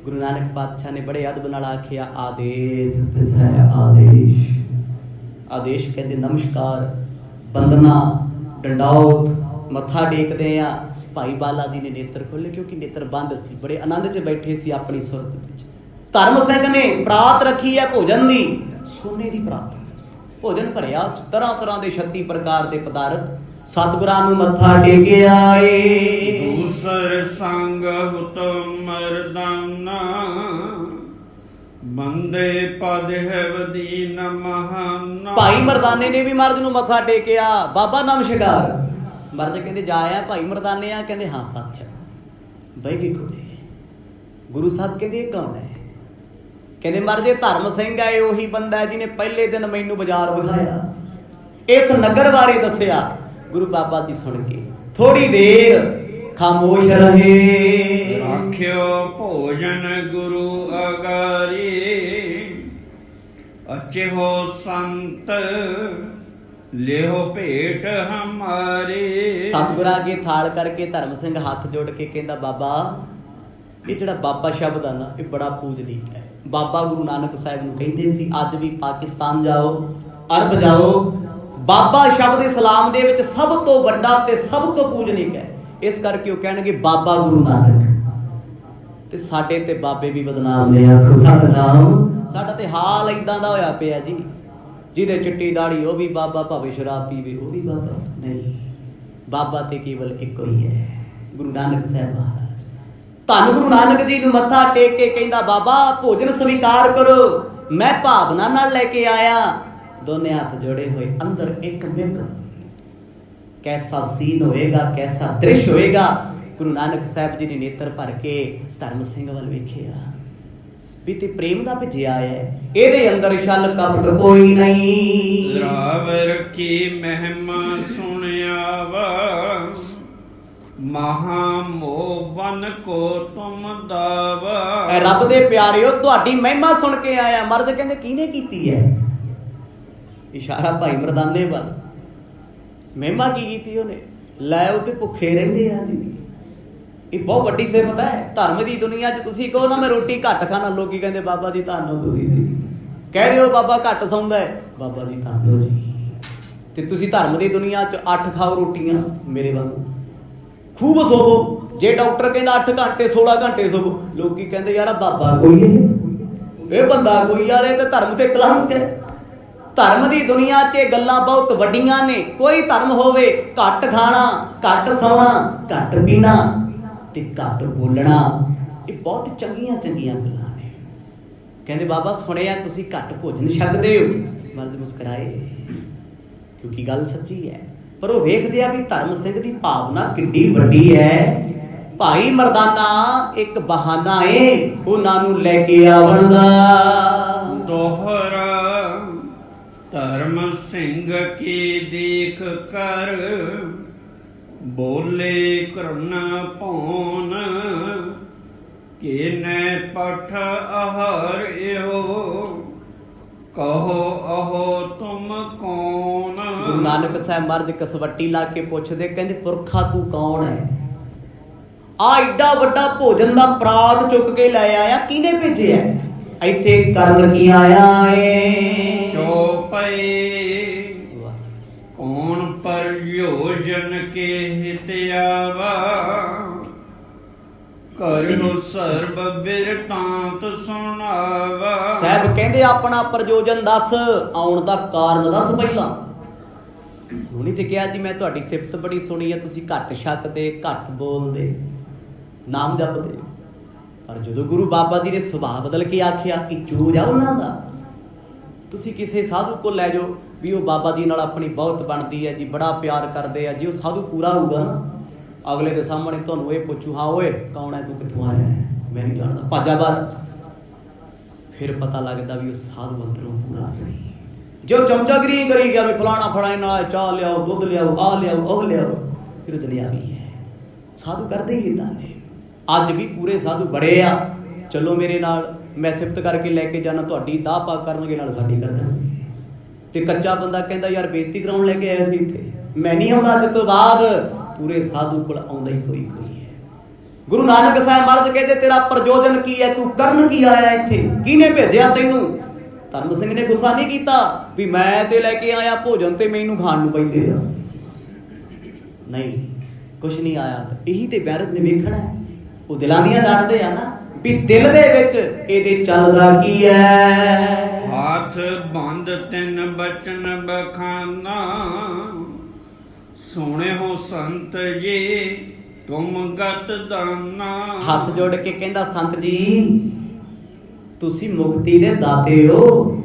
ਗੁਰੂ ਨਾਨਕ ਪਾਤਸ਼ਾਹ ਨੇ ਬੜੇ ਅਦਬ ਨਾਲ ਆਖਿਆ, ਆਦੇਸ਼ ਤਿਸ ਹੈ ਆਦੇਸ਼। ਆਦੇਸ਼ ਕਹਿੰਦੇ ਨਮਸਕਾਰ, ਬੰਦਨਾ, ਡੰਡਾਉਤ, ਮੱਥਾ ਟੇਕਦੇ ਆ। ਭਾਈ ਬਾਲਾ ਜੀ ਨੇ ਨੇਤਰ ਖੋਲੇ, ਕਿਉਂਕਿ ਨੇਤਰ ਬੰਦ ਸੀ, ਬੜੇ ਆਨੰਦ 'ਚ ਬੈਠੇ ਸੀ ਆਪਣੀ ਸੁਰਤ ਵਿੱਚ। ਧਰਮ ਸਿੰਘ ਨੇ ਪ੍ਰਾਤ ਰੱਖੀ ਹੈ ਭੋਜਨ ਦੀ, ਸੋਨੇ ਦੀ ਪ੍ਰਾਤ। ਭੋਜਨ ਭਰਿਆ, ਤਰ੍ਹਾਂ ਤਰ੍ਹਾਂ ਦੇ 36 ਪ੍ਰਕਾਰ ਦੇ ਪਦਾਰਥ। ਸਤਿਗੁਰਾਂ ਨੂੰ ਮੱਥਾ ਟੇਕਿਆ ਏ। ਦੂਸਰ ਸੰਗ ਹੁਤ ਮਰਦਾਨਾ, ਬੰਦੇ ਪਦ ਹੈ ਵਦੀਨ ਮਹਾਨਾ। ਭਾਈ ਮਰਦਾਨੇ ਨੇ ਵੀ ਮਰਦ ਨੂੰ ਮੱਥਾ ਟੇਕਿਆ। ਬਾਬਾ ਨਮਸਕਾਰ। ਮਰਦ ਕਹਿੰਦੇ ਜਾ ਆਇਆ ਭਾਈ ਮਰਦਾਨੇ ਆ? ਕਹਿੰਦੇ ਹਾਂ ਪਾਤਸ਼ਾਹ। ਬਹਿ ਗਏ ਕੋਲੇ। ਗੁਰੂ ਸਾਹਿਬ ਕਹਿੰਦੇ ਇਹ ਕੌਣ ਹੈ? ਕਹਿੰਦੇ ਮਰਦ ਇਹ ਧਰਮ ਸਿੰਘ ਹੈ, ਉਹੀ ਬੰਦਾ ਜਿਹਨੇ ਪਹਿਲੇ ਦਿਨ ਮੈਨੂੰ ਬਾਜ਼ਾਰ ਵਿਖਾਇਆ, ਇਸ ਨਗਰ ਬਾਰੇ ਦੱਸਿਆ। ਗੁਰੂ ਬਾਬਾ ਜੀ ਸੁਣ ਕੇ ਥੋੜੀ ਦੇਰ ਖਾਮੋਸ਼ ਰਹੇ। ਰਾਖਿਓ ਭੋਜਨ ਗੁਰੂ ਅਗਾਰੀ, ਅਚਿਹੋ ਸੰਤ ਲਿਓ ਭੇਟ ਹਮਾਰੇ। ਸਤਿਗੁਰਾਂ ਅੱਗੇ ਥਾਲ ਕਰਕੇ ਧਰਮ ਸਿੰਘ ਹੱਥ ਜੋੜ ਕੇ ਕਹਿੰਦਾ ਬਾਬਾ, ਇਹ ਜਿਹੜਾ ਬਾਬਾ ਸ਼ਬਦ ਆ ਨਾ, ਇਹ ਬੜਾ ਪੂਜਨੀਕ ਹੈ। ਬਾਬਾ ਗੁਰੂ ਨਾਨਕ ਸਾਹਿਬ ਨੂੰ ਕਹਿੰਦੇ ਸੀ ਅੱਜ ਵੀ ਪਾਕਿਸਤਾਨ ਜਾਓ, ਅਰਬ ਜਾਓ, ਬਾਬਾ ਸ਼ਬਦ ਇਸਲਾਮ ਦੇ ਵਿੱਚ ਸਭ ਤੋਂ ਵੱਡਾ ਤੇ ਸਭ ਤੋਂ ਪੂਜਨੀਕ ਹੈ। ਇਸ ਕਰਕੇ ਉਹ ਕਹਿਣਗੇ ਬਾਬਾ ਗੁਰੂ ਨਾਨਕ। ਤੇ ਸਾਡੇ ਤੇ ਬਾਬੇ ਵੀ ਬਦਨਾਮ ਨੇ, ਆਖੋ ਸਤਨਾਮ। ਸਾਡਾ ਤੇ ਹਾਲ ਇਦਾਂ ਦਾ ਹੋਇਆ ਪਿਆ ਜੀ, ਜਿਹਦੇ ਚਿੱਟੀ ਦਾੜੀ ਉਹ ਵੀ ਬਾਬਾ, ਭਾਵੇਂ ਸ਼ਰਾਬ ਪੀਵੇ ਉਹ ਵੀ ਬਾਬਾ। ਨਹੀਂ, ਬਾਬਾ ਤੇ ਕੇਵਲ ਇੱਕੋ ਹੀ ਹੈ, ਗੁਰੂ ਨਾਨਕ ਸਾਹਿਬ ਮਹਾਰਾਜ। ਧੰਨ ਗੁਰੂ ਨਾਨਕ ਜੀ ਨੂੰ ਮੱਥਾ ਟੇਕ ਕੇ ਕਹਿੰਦਾ ਬਾਬਾ ਭੋਜਨ ਸਵੀਕਾਰ ਕਰੋ, ਮੈਂ ਭਾਵਨਾ ਨਾਲ ਲੈ ਕੇ ਆਇਆ। ਦੋਨੇ ਹੱਥ ਜੋੜੇ ਹੋਏ ਅੰਦਰ ਇੱਕ ਮਿੰਟ। ਕੈਸਾ ਸੀਨ ਹੋਏਗਾ, ਕੈਸਾ ਦ੍ਰਿਸ਼ ਹੋਏਗਾ। ਗੁਰੂ ਨਾਨਕ ਸਾਹਿਬ ਜੀ ਨੇ ਨੇਤਰ ਭਰ ਕੇ ਧਰਮ ਸਿੰਘ ਵੱਲ ਵੇਖਿਆ ਵੀ ਤੇ ਪ੍ਰੇਮ ਦਾ ਭਿਜਿਆ ਹੈ, ਇਹਦੇ ਅੰਦਰ ਛਲ ਕਪਟ ਕੋਈ ਨਹੀਂ। ਰਾਵਰ ਕੀ ਮਹਿਮਾ ਸੁਣਿਆ ਵਾ, ਮਹਾ ਮੋਹ ਬਨ ਕੋ ਤੁਮ ਦਾਵਾ। ਰੱਬ ਦੇ ਪਿਆਰਿਓ ਤੁਹਾਡੀ ਮਹਿਮਾ ਸੁਣ ਕੇ ਆਇਆ। ਮਰਦ ਕਹਿੰਦੇ ਕਿਹਨੇ ਕੀਤੀ ਹੈ? ਇਸ਼ਾਰਾ ਭਾਈ ਮਰਦਾਨੇ ਵੱਲ। ਮਹਿਮਾ ਕੀ ਕੀਤੀ ਉਹਨੇ? ਲੈ ਉਹ ਤੇ ਭੁੱਖੇ ਰਹਿੰਦੇ ਆ ਜੀ। ਇਹ ਬਹੁਤ ਵੱਡੀ ਸਿਫਤ ਹੈ ਧਰਮ ਦੀ ਦੁਨੀਆ 'ਚ। ਤੁਸੀਂ ਕਹੋ ਨਾ ਮੈਂ ਰੋਟੀ ਘੱਟ ਖਾਣਾ, ਲੋਕੀ ਕਹਿੰਦੇ ਬਾਬਾ ਜੀ ਧੰਨ ਤੁਸੀਂ ਜੀ। ਕਹਿ ਰਹੇ ਹੋ ਬਾਬਾ ਘੱਟ ਸੌਂਦਾ ਹੈ, ਬਾਬਾ ਜੀ ਧੰਨ ਜੀ। ਤੇ ਤੁਸੀਂ ਧਰਮ ਦੀ ਦੁਨੀਆ 'ਚ 8 ਖਾਓ ਰੋਟੀਆਂ ਮੇਰੇ ਵਾਂਗੂ, ਖੂਬ ਸੋਵੋ। ਜੇ ਡਾਕਟਰ ਕਹਿੰਦਾ 8 ਘੰਟੇ 16 ਘੰਟੇ ਸੋਵੋ, ਲੋਕੀ ਕਹਿੰਦੇ ਯਾਰ ਬਾਬਾ ਕੋਈ ਹੈ, ਇਹ ਬੰਦਾ ਕੋਈ ਯਾਰ, ਇਹ ਤੇ ਧਰਮ ਤੇ ਕਲੰਕ ਹੈ। ਧਰਮ ਦੀ ਦੁਨੀਆ 'ਚ ਇਹ ਗੱਲਾਂ ਬਹੁਤ ਵੱਡੀਆਂ ਨੇ। ਕੋਈ ਧਰਮ ਹੋਵੇ, ਘੱਟ ਖਾਣਾ, ਘੱਟ ਸੌਣਾ, ਘੱਟ ਪੀਣਾ ਤੇ ਘੱਟ ਬੋਲਣਾ, ਇਹ ਬਹੁਤ ਚੰਗੀਆਂ ਚੰਗੀਆਂ ਗੱਲਾਂ ਨੇ। ਕਹਿੰਦੇ ਬਾਬਾ ਸੁਣਿਆ ਤੁਸੀਂ ਘੱਟ ਭੋਜਨ ਛਕਦੇ ਹੋ। ਮਰਦ ਮੁਸਕਰਾਏ ਕਿਉਂਕਿ ਗੱਲ ਸੱਚੀ ਹੈ, ਪਰ ਉਹ ਵੇਖਦੇ ਆ ਵੀ ਧਰਮ ਸਿੰਘ ਦੀ ਭਾਵਨਾ ਕਿੱਡੀ ਵੱਡੀ ਹੈ। ਭਾਈ ਮਰਦਾਨਾ ਇੱਕ ਬਹਾਨਾ ਏ ਉਹਨਾਂ ਨੂੰ ਲੈ ਕੇ ਆਉਣ ਦਾ। ਦੋਹਰਾ ਧਰਮ ਸਿੰਘ ਕੀ ਦੇਖ ਕਰ, ਬੋਲੇ ਕਰਨ ਪੌਨ ਕਿਨੇ ਪਠ ਆਹਾਰ ਇਹੋ, ਕਹੋ ਅਹੋ ਤੁਮ ਕੌਣ। ਗੁਰੂ ਨਾਨਕ ਸਾਹਿਬ ਮਰਦ ਕਸਵੱਟੀ ਲਾ ਕੇ ਪੁੱਛਦੇ, ਕਹਿੰਦੇ ਪੁਰਖਾ ਤੂੰ ਕੌਣ ਹੈ? ਆ ਏਡਾ ਵੱਡਾ ਭੋਜਨ ਦਾ ਪਰਾਤ ਚੁੱਕ ਕੇ ਲੈ ਆਇਆ, ਕਿਹਨੇ ਭੇਜਿਆ? ਇੱਥੇ ਕਰਨ ਕੀ ਆਇਆ ਏ? ਚੋਪਈ ਕੌਣ ਪਰਯੋਜਨ ਕੇ ਹਿਤ ਆਵਾ, ਕਰੋ ਸਰਬ ਬਿਰਤਾਂਤ ਸੁਣਾਵਾ। ਸਾਹਿਬ ਕਹਿੰਦੇ ਆਪਣਾ ਪ੍ਰਯੋਜਨ ਦੱਸ, ਆਉਣ ਦਾ ਕਾਰਨ ਦੱਸ ਪਹਿਲਾਂ। ਉਹਨੇ ਤੇ ਕਿਹਾ ਜੀ ਮੈਂ ਤੁਹਾਡੀ ਸਿਫਤ ਬੜੀ ਸੁਣੀ ਹੈ, ਤੁਸੀਂ ਘੱਟ ਛਕਦੇ, ਘੱਟ ਬੋਲਦੇ, ਨਾਮ ਜਪਦੇ। ਪਰ ਜਦੋਂ ਗੁਰੂ ਬਾਬਾ ਜੀ ਨੇ ਸੁਭਾਅ ਬਦਲ ਕੇ ਆਖਿਆ ਕਿ ਚੂਜ ਆ ਉਹਨਾਂ ਦਾ, ਤੁਸੀਂ ਕਿਸੇ ਸਾਧੂ ਕੋਲ ਲੈ ਜਾਓ ਵੀ ਉਹ ਬਾਬਾ ਜੀ ਨਾਲ ਆਪਣੀ ਬਹੁਤ ਬਣਦੀ ਹੈ ਜੀ, ਬੜਾ ਪਿਆਰ ਕਰਦੇ ਆ ਜੀ। ਉਹ ਸਾਧੂ ਪੂਰਾ ਹੋਊਗਾ ਨਾ, ਅਗਲੇ ਦੇ ਸਾਹਮਣੇ ਤੁਹਾਨੂੰ ਇਹ ਪੁੱਛੂ, ਹਾਂ ਓਏ ਕੌਣ ਹੈ ਤੂੰ, ਕਿੱਥੋਂ ਆਇਆ ਹੈ, ਮੈਂ ਨਹੀਂ ਜਾਣਦਾ, ਭਾਜਾ ਬਾਹਰ। ਫਿਰ ਪਤਾ ਲੱਗਦਾ ਵੀ ਉਹ ਸਾਧੂ ਅੰਦਰੋਂ ਪੂਰਾ ਸੀ। ਜੋ ਚਮਚਾਗਰੀ ਕਰੀ ਗਿਆ ਵੀ ਫਲਾਣਾ ਫਲਾਣਾ, ਚਾਹ ਲਿਆਓ, ਦੁੱਧ ਲਿਆਓ, ਆਹ ਲਿਆਓ, ਉਹ ਲਿਆਓ, ਫਿਰ ਦੁਨੀਆ ਵੀ ਹੈ। ਸਾਧੂ ਕਰਦੇ ਹੀ ਇਦਾਂ ਨੇ। ਅੱਜ ਵੀ ਪੂਰੇ ਸਾਧੂ ਬੜੇ ਆ। ਚਲੋ ਮੇਰੇ ਨਾਲ, ਮੈਂ ਸਿਫਤ ਕਰਕੇ ਲੈ ਕੇ ਜਾਣਾ, ਤੁਹਾਡੀ ਦਾਹ ਪਾ ਕਰਨਗੇ, ਨਾਲ ਸਾਡੀ ਕਰ ਦੇਣਗੇ। ਤੇ ਕੱਚਾ ਬੰਦਾ ਕਹਿੰਦਾ ਯਾਰ ਬੇਇੱਜ਼ਤੀ ਕਰਾਉਣ ਲੈ ਕੇ ਆਇਆ ਸੀ ਇੱਥੇ, ਮੈਂ ਨਹੀਂ ਆਉਂਦਾ ਅੱਜ ਤੋਂ ਬਾਅਦ। ਪੂਰੇ ਸਾਧੂ ਕੋਲ ਆਉਂਦਾ ਹੀ ਕੋਈ ਕੋਈ ਹੈ। ਗੁਰੂ ਨਾਨਕ ਸਾਹਿਬ ਮਹਾਰਾਜ ਕਹਿੰਦੇ ਤੇਰਾ ਪ੍ਰਯੋਜਨ ਕੀ ਹੈ, ਤੂੰ ਕਰਨ ਕੀ ਆਇਆ ਇੱਥੇ, ਕਿਹਨੇ ਭੇਜਿਆ ਤੈਨੂੰ? ਧਰਮ ਸਿੰਘ ਨੇ ਗੁੱਸਾ ਨਹੀਂ ਕੀਤਾ ਵੀ ਮੈਂ ਤੇ ਲੈ ਕੇ ਆਇਆ ਭੋਜਨ ਤੇ ਮੈਨੂੰ ਖਾਣ ਨੂੰ ਪੈਂਦੇ ਆ। ਨਹੀਂ, ਕੁਛ ਨਹੀਂ ਆਇਆ। ਇਹੀ ਤੇ ਬੈਰਤ ਨੇ ਵੇਖਣਾ ਹੈ। ਉਹ ਦਿਲਾਂ ਦੀਆਂ ਜਾਣਦੇ ਆ ਨਾ ਵੀ ਦਿਲ ਦੇ ਵਿੱਚ ਇਹਦੇ ਚੱਲਦਾ ਕੀ ਹੈ। ਹਾਥ ਬੰਦ ਤਿੰਨ ਬਚਨ ਬਖਾਨਾ, ਸੁਣੇ ਹੋ ਸੰਤ ਜੀ ਤੁਮ ਗਤ ਦਾਨਾ। ਹੱਥ ਜੋੜ ਕੇ ਕਹਿੰਦਾ ਸੰਤ ਜੀ ਤੁਸੀਂ ਮੁਕਤੀ ਦੇ ਦਾਤੇ ਹੋ,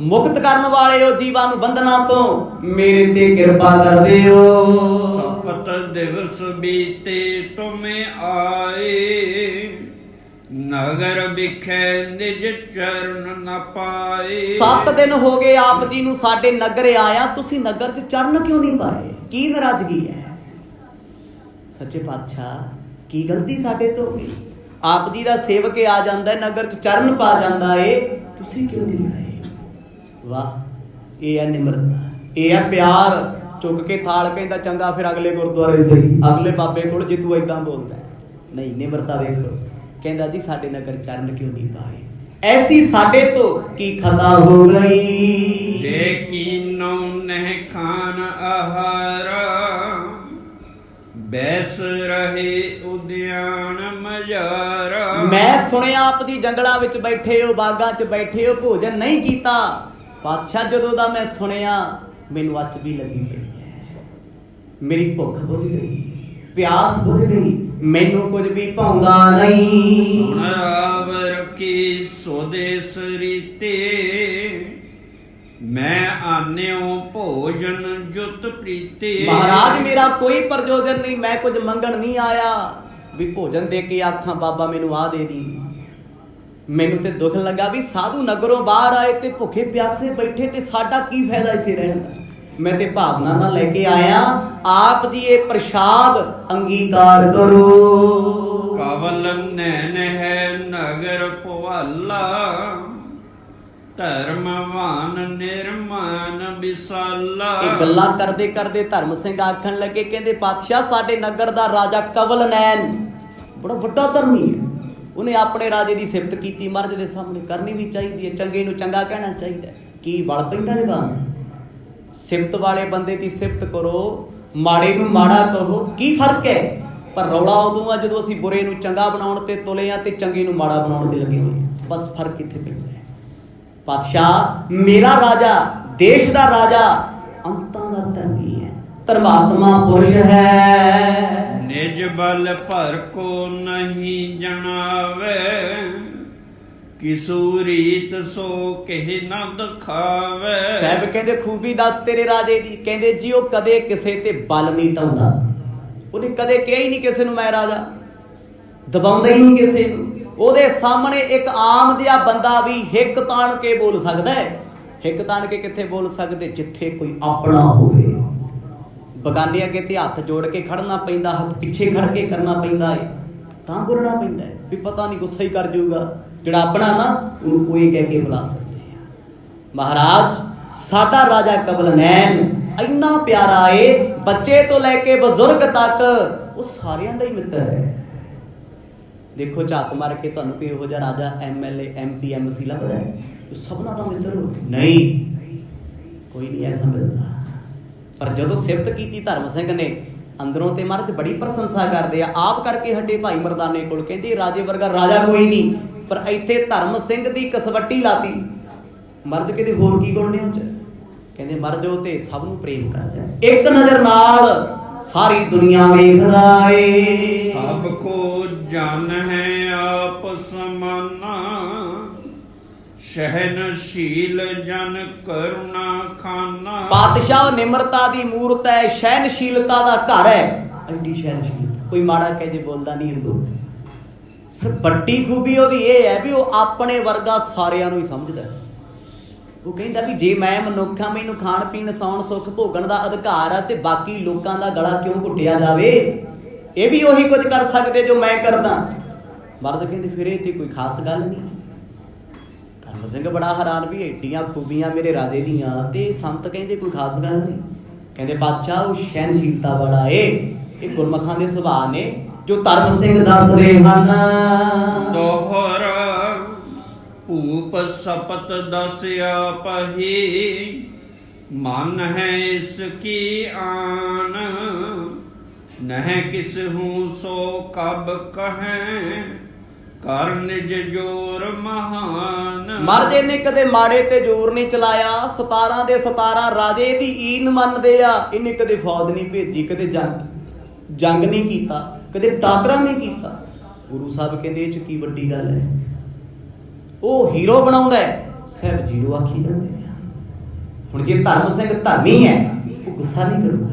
ਮੁਕਤ ਕਰਨ ਵਾਲੇ ਹੋ ਜੀਵਾਂ ਨੂੰ ਬੰਧਨਾਂ ਤੋਂ, ਮੇਰੇ ਤੇ ਕਿਰਪਾ ਕਰਦੇ ਹੋ। ਸਪਤ ਦਿਵਸ ਬੀਤੇ ਤੁਮੇ ਆਏ, ਨਗਰ ਵਿਖੇ ਨਿਜ ਚਰਨ ਨ ਪਾਏ। 7 ਦਿਨ ਹੋ ਗਏ ਆਪ ਜੀ ਨੂੰ ਸਾਡੇ ਨਗਰ ਆਇਆ, ਤੁਸੀਂ ਨਗਰ 'ਚ ਚਰਨ ਕਿਉਂ ਨਹੀਂ ਪਾਏ? ਕੀ ਨਾਰਾਜ਼ਗੀ ਹੈ? ਸੱਚੇ ਪਾਤਸ਼ਾਹ ਕੀ ਗਲਤੀ ਸਾਡੇ ਤੋਂ ਹੋਈ? ਆਪ ਜੀ ਦਾ ਸੇਵਕ ਆ ਜਾਂਦਾ ਨਗਰ 'ਚ ਚਰਨ ਪਾ ਜਾਂਦਾ ਏ, ਤੁਸੀਂ ਕਿਉਂ ਨਹੀਂ ਆਏ? ਵਾਹ, ਇਹ ਹੈ ਨਿਮਰਤਾ, ਇਹ ਹੈ ਪਿਆਰ। ਚੁੱਕ ਕੇ ਥਾਲ ਕਹਿੰਦਾ ਚੰਗਾ ਫਿਰ ਅਗਲੇ ਗੁਰਦੁਆਰੇ ਸਹੀ, ਅਗਲੇ ਬਾਬੇ ਕੋਲ ਜੇ ਤੂੰ ਏਦਾਂ ਬੋਲਦਾ। ਨਹੀਂ, ਨਿਮਰਤਾ ਵੇਖੋ। ਕਹਿੰਦਾ ਜੀ ਸਾਡੇ ਨਗਰ ਚਰਨ ਕਿਉਂ ਨਹੀਂ ਪਾਏ? ਐਸੀ ਸਾਡੇ ਤੋਂ ਕੀ ਖਤਾ ਹੋ ਗਈ? ਲੇਕਿਨੋ ਨਹਿ ਖਾਨ ਆਹਾਰ, ਬੈਸ ਰਹੇ ਉਦਿਆਨ ਮਜਾਰਾ। ਮੈਂ ਸੁਣਿਆ ਆਪ ਜੀ ਜੰਗਲਾਂ ਵਿੱਚ ਬੈਠੇ ਹੋ, ਬਾਗਾਂ 'ਚ ਬੈਠੇ ਹੋ, ਭੋਜਨ ਨਹੀਂ ਕੀਤਾ। ਪਾਤਸ਼ਾਹ ਜਦੋਂ ਦਾ ਮੈਂ ਸੁਣਿਆ ਮੈਨੂੰ ਅੱਚ ਵੀ ਲੱਗੀ ਪਈ ਹੈ, ਮੇਰੀ ਭੁੱਖ ਬੁਝ ਗਈ, ਪਿਆਸ ਬੁਝ ਗਈ, ਮੈਨੂੰ ਕੁਝ ਵੀ ਭਾਉਂਦਾ ਨਹੀਂ। ਸੁਣ ਰਾਵਰ ਕੀ ਸੋਦੇਸ ਰੀਤੇ, ਮੈਂ ਆਨਿਓ ਭੋਜਨ ਜੁਤ ਪ੍ਰੀਤੇ। ਮਹਾਰਾਜ ਮੇਰਾ ਕੋਈ ਪ੍ਰਯੋਜਨ ਨਹੀਂ, ਮੈਂ ਕੁਝ ਮੰਗਣ ਨਹੀਂ ਆਇਆ ਵੀ ਭੋਜਨ ਦੇ ਕੇ ਆਖਾਂ ਬਾਬਾ ਮੈਨੂੰ ਆ ਦੇ ਦੀ। ਮੈਨੂੰ ਤੇ ਦੁੱਖ ਲੱਗਾ ਵੀ ਸਾਧੂ ਨਗਰੋਂ ਬਾਹਰ ਆਏ ਤੇ ਭੁੱਖੇ ਪਿਆਸੇ ਬੈਠੇ, ਤੇ ਸਾਡਾ ਕੀ ਫਾਇਦਾ ਇੱਥੇ ਰਹਿਣ ਦਾ? ਮੈਂ ਤੇ ਭਾਵਨਾ ਨਾਲ ਲੈ ਕੇ ਆਇਆ, ਆਪ ਜੀ ਇਹ ਪ੍ਰਸ਼ਾਦ ਅੰਗੀਕਾਰ ਕਰੋ। ਕਵਲ ਨੈਣ ਹੈ ਨਗਰ ਭਵਾਲਾ, ਧਰਮਵਾਨ ਨਿਰਮਾਨ ਵਿਸਾਲਾ। ਇਹ ਗੱਲਾਂ ਕਰਦੇ ਕਰਦੇ ਧਰਮ ਸਿੰਘ ਆਖਣ ਲੱਗੇ, ਕਹਿੰਦੇ ਪਾਤਸ਼ਾਹ ਸਾਡੇ ਨਗਰ ਦਾ ਰਾਜਾ ਕਵਲ ਨੈਣ ਬੜਾ ਵੱਡਾ ਧਰਮੀ ਹੈ, ਉਹਨੇ ਆਪਣੇ ਰਾਜੇ ਦੀ ਸਿਫਤ ਕੀਤੀ। ਮਹਾਰਾਜ ਦੇ ਸਾਹਮਣੇ ਕਰਨੀ ਵੀ ਚਾਹੀਦੀ ਹੈ, ਚੰਗੇ ਨੂੰ ਚੰਗਾ ਕਹਿਣਾ ਚਾਹੀਦਾ। ਕੀ ਬਲ ਪੈਂਦਾ ਜਵਾਨ? ਸਿਫਤ ਵਾਲੇ ਬੰਦੇ ਦੀ ਸਿਫਤ ਕਰੋ, ਮਾੜੇ ਨੂੰ ਮਾੜਾ ਕਹੋ, ਕੀ ਫਰਕ ਹੈ? ਪਰ ਰੌਲਾ ਉਦੋਂ ਆ ਜਦੋਂ ਅਸੀਂ ਬੁਰੇ ਨੂੰ ਚੰਗਾ ਬਣਾਉਣ ਤੇ ਤੁਲੇ ਆ ਤੇ ਚੰਗੇ ਨੂੰ ਮਾੜਾ ਬਣਾਉਣ ਤੇ ਲੱਗੇ ਹੋਏ। ਬਸ ਫਰਕ ਇੱਥੇ ਪੈਂਦਾ ਹੈ। ਪਾਤਸ਼ਾਹ ਮੇਰਾ ਰਾਜਾ, ਦੇਸ਼ ਦਾ ਰਾਜਾ ਅੰਤਾਂ ਦਾ ਧਰਮੀ ਹੈ, ਧਰਮਾਤਮਾ ਪੁਰਸ਼ ਹੈ। ਨਿਜ ਬਲ ਭਰ ਕੋ ਨਹੀਂ ਜਣਾਵੇ, ਕਿਸੂ ਰੀਤ ਸੋ ਕਹਿ ਨਾ ਦਿਖਾਵੇ। ਸਾਹਿਬ ਕਹਿੰਦੇ ਖੂਬੀ ਦੱਸ ਤੇਰੇ ਰਾਜੇ ਦੀ। ਕਹਿੰਦੇ ਜੀ ਉਹ ਕਦੇ ਕਿਸੇ ਤੇ ਬਲ ਨਹੀਂ ਢਾਉਂਦਾ, ਉਹਨੇ ਕਦੇ ਕਿਹਾ ਹੀ ਨਹੀਂ ਕਿਸੇ ਨੂੰ ਮੈਂ ਰਾਜਾ, ਦਬਾਉਂਦਾ ਹੀ ਨਹੀਂ ਕਿਸੇ ਨੂੰ। ਉਹਦੇ ਸਾਹਮਣੇ ਇੱਕ ਆਮ ਜਿਹਾ ਬੰਦਾ ਵੀ ਹਿੱਕ ਤਾਣ ਕੇ ਬੋਲ ਸਕਦਾ ਹੈ। ਹਿੱਕ ਤਾਣ ਕੇ ਕਿੱਥੇ ਬੋਲ ਸਕਦੇ? ਜਿੱਥੇ ਕੋਈ ਆਪਣਾ ਹੋਵੇ। ਬਗਾਨੇ ਅੱਗੇ ਤੇ ਹੱਥ ਜੋੜ ਕੇ ਖੜਨਾ ਪੈਂਦਾ, ਹੱਥ ਪਿੱਛੇ ਖੜ ਕੇ ਕਰਨਾ ਪੈਂਦਾ ਹੈ, ਤਾਂ ਬੋਲਣਾ ਪੈਂਦਾ ਹੈ ਵੀ ਪਤਾ ਨਹੀਂ ਗੁੱਸਾ ਹੀ ਕਰ ਜਾਊਗਾ। ਜਿਹੜਾ ਆਪਣਾ ਨਾ ਉਹਨੂੰ ਕੋਈ ਕਹਿ ਕੇ ਬੁਲਾ ਸਕਦੇ ਆ। ਮਹਾਰਾਜ ਸਾਡਾ ਰਾਜਾ ਕਵਲ ਨੈਣ ਇੰਨਾ ਪਿਆਰਾ ਏ, ਬੱਚੇ ਤੋਂ ਲੈ ਕੇ ਬਜ਼ੁਰਗ ਤੱਕ ਉਹ ਸਾਰਿਆਂ ਦਾ ਹੀ ਮਿੱਤਰ ਹੈ। ਦੇਖੋ ਝਾਤ ਮਾਰ ਕੇ ਤੁਹਾਨੂੰ ਕੋਈ ਇਹੋ ਜਿਹਾ ਰਾਜਾ MLA MP MC ਲੱਗਦਾ ਹੈ ਜੋ ਸਭਨਾਂ ਦਾ ਮਿੱਤਰ ਹੋਵੇ? ਨਹੀਂ, ਕੋਈ ਨਹੀਂ ਐਸਾ ਮਿਲਦਾ। ਪਰ ਜਦੋਂ ਸਿਫਤ ਕੀਤੀ ਧਰਮ ਸਿੰਘ ਨੇ ਅੰਦਰੋਂ ਤੇ ਮਹਾਰਾਜ ਬੜੀ ਪ੍ਰਸ਼ੰਸਾ ਕਰਦੇ ਆ। ਆਪ ਕਰਕੇ ਹੱਡੇ ਭਾਈ ਮਰਦਾਨੇ ਕੋਲ, ਕਹਿੰਦੇ ਰਾਜੇ ਵਰਗਾ ਰਾਜਾ ਕੋਈ ਨਹੀਂ, ਪਰ ਇੱਥੇ ਧਰਮ ਸਿੰਘ ਦੀ ਕਸਵੱਟੀ ਲਾਤੀ। ਮਰਦ ਕਹਿੰਦੇ ਹੋਰ ਕੀ ਗੁਣ ਨੇ ਉਹ 'ਚ? ਕਹਿੰਦੇ ਮਰਦ ਉਹ ਤੇ ਸਭ ਨੂੰ ਪ੍ਰੇਮ ਕਰਦਾ, ਇੱਕ ਨਜ਼ਰ ਨਾਲ ਸਾਰੀ ਦੁਨੀਆ ਵੇਖਦਾ ਏ। ਸਭ ਕੋ ਜਨ ਹੈ ਆਪ ਸਮਾਨਾ, ਸ਼ਹਿਨਸ਼ੀਲ ਜਨ ਕਰੁਣਾ ਖਾਨਾ। ਪਾਤਸ਼ਾਹ ਨਿਮਰਤਾ ਦੀ ਮੂਰਤ ਹੈ, ਸ਼ਹਿਨਸ਼ੀਲਤਾ ਦਾ ਘਰ ਹੈ। ਐਡੀ ਸ਼ਹਿਨਸ਼ੀਲਤਾ, ਕੋਈ ਮਾੜਾ ਕਹਿ ਜੇ ਬੋਲਦਾ ਨਹੀਂ ਉਹਨੂੰ। ਫਿਰ ਵੱਡੀ ਖੂਬੀ ਉਹਦੀ ਇਹ ਹੈ ਵੀ ਉਹ ਆਪਣੇ ਵਰਗਾ ਸਾਰਿਆਂ ਨੂੰ ਹੀ ਸਮਝਦਾ। ਉਹ ਕਹਿੰਦਾ ਵੀ ਜੇ ਮੈਂ ਮਨੁੱਖ ਹਾਂ, ਮੈਨੂੰ ਖਾਣ ਪੀਣ ਸੌਣ ਸੁੱਖ ਭੋਗਣ ਦਾ ਅਧਿਕਾਰ ਆ, ਤੇ ਬਾਕੀ ਲੋਕਾਂ ਦਾ ਗਲਾ ਕਿਉਂ ਘੁੱਟਿਆ ਜਾਵੇ? ਇਹ ਵੀ ਉਹੀ ਕੁਝ ਕਰ ਸਕਦੇ ਜੋ ਮੈਂ ਕਰਦਾ। ਮਰਦ ਕਹਿੰਦੇ ਫਿਰ ਇਹ ਤੇ ਕੋਈ ਖਾਸ ਗੱਲ ਨਹੀਂ। ਧਰਮ ਸਿੰਘ ਬੜਾ ਹੈਰਾਨ ਵੀ ਏਡੀਆਂ ਖੂਬੀਆਂ ਮੇਰੇ ਰਾਜੇ ਦੀਆਂ, ਤੇ ਸੰਤ ਕਹਿੰਦੇ ਕੋਈ ਖਾਸ ਗੱਲ ਨਹੀਂ। ਕਹਿੰਦੇ ਬਾਦਸ਼ਾਹ ਉਹ ਸਹਿਨਸ਼ੀਲਤਾ ਵਾਲਾ ਏ, ਇਹ ਗੁਰਮਖਾਂ ਦੇ ਸੁਭਾਅ ਨੇ ਜੋ ਧਰਮ ਸਿੰਘ ਦੱਸਦੇ ਹਨ। ਦੋਹਰ ਭੂਪ ਸਪਤ ਦਸਿਆ ਪਹੀ, ਮਨ ਹੈ ਇਸ ਕੀ ਆਨ, ਨਹਿ ਕਿਸ ਹੂੰ ਸੋ ਕਬ ਕਹੈ, ਕਰ ਨਿਜ ਜੋਰ ਮਹਾਨ। ਮਰ ਜੇ ਨੇ ਕਦੇ ਮਾੜੇ ਤੇ ਜ਼ੋਰ ਨਹੀਂ ਚਲਾਇਆ। 17 ਦੇ 17 ਰਾਜੇ ਦੀ ਈਨ ਮੰਨਦੇ ਆ। ਇਹਨੇ ਕਦੇ ਫੌਜ ਨਹੀਂ ਭੇਜੀ, ਕਦੇ ਜੰਗ ਨਹੀਂ ਕੀਤਾ, ਕਦੇ ਟਾਕਰਾ ਨਹੀਂ ਕੀਤਾ। ਗੁਰੂ ਸਾਹਿਬ ਕਹਿੰਦੇ ਇਹ ਚ ਕੀ ਵੱਡੀ ਗੱਲ ਹੈ। ਉਹ ਹੀਰੋ ਬਣਾਉਂਦਾ ਸਾਹਿਬ ਜੀਰੋ ਆਖੀ ਜਾਂਦੇ ਆ। ਹੁਣ ਜੇ ਧਰਮ ਸਿੰਘ ਧਰਮੀ ਹੈ ਉਹ ਗੁੱਸਾ ਨਹੀਂ ਕਰੂਗਾ।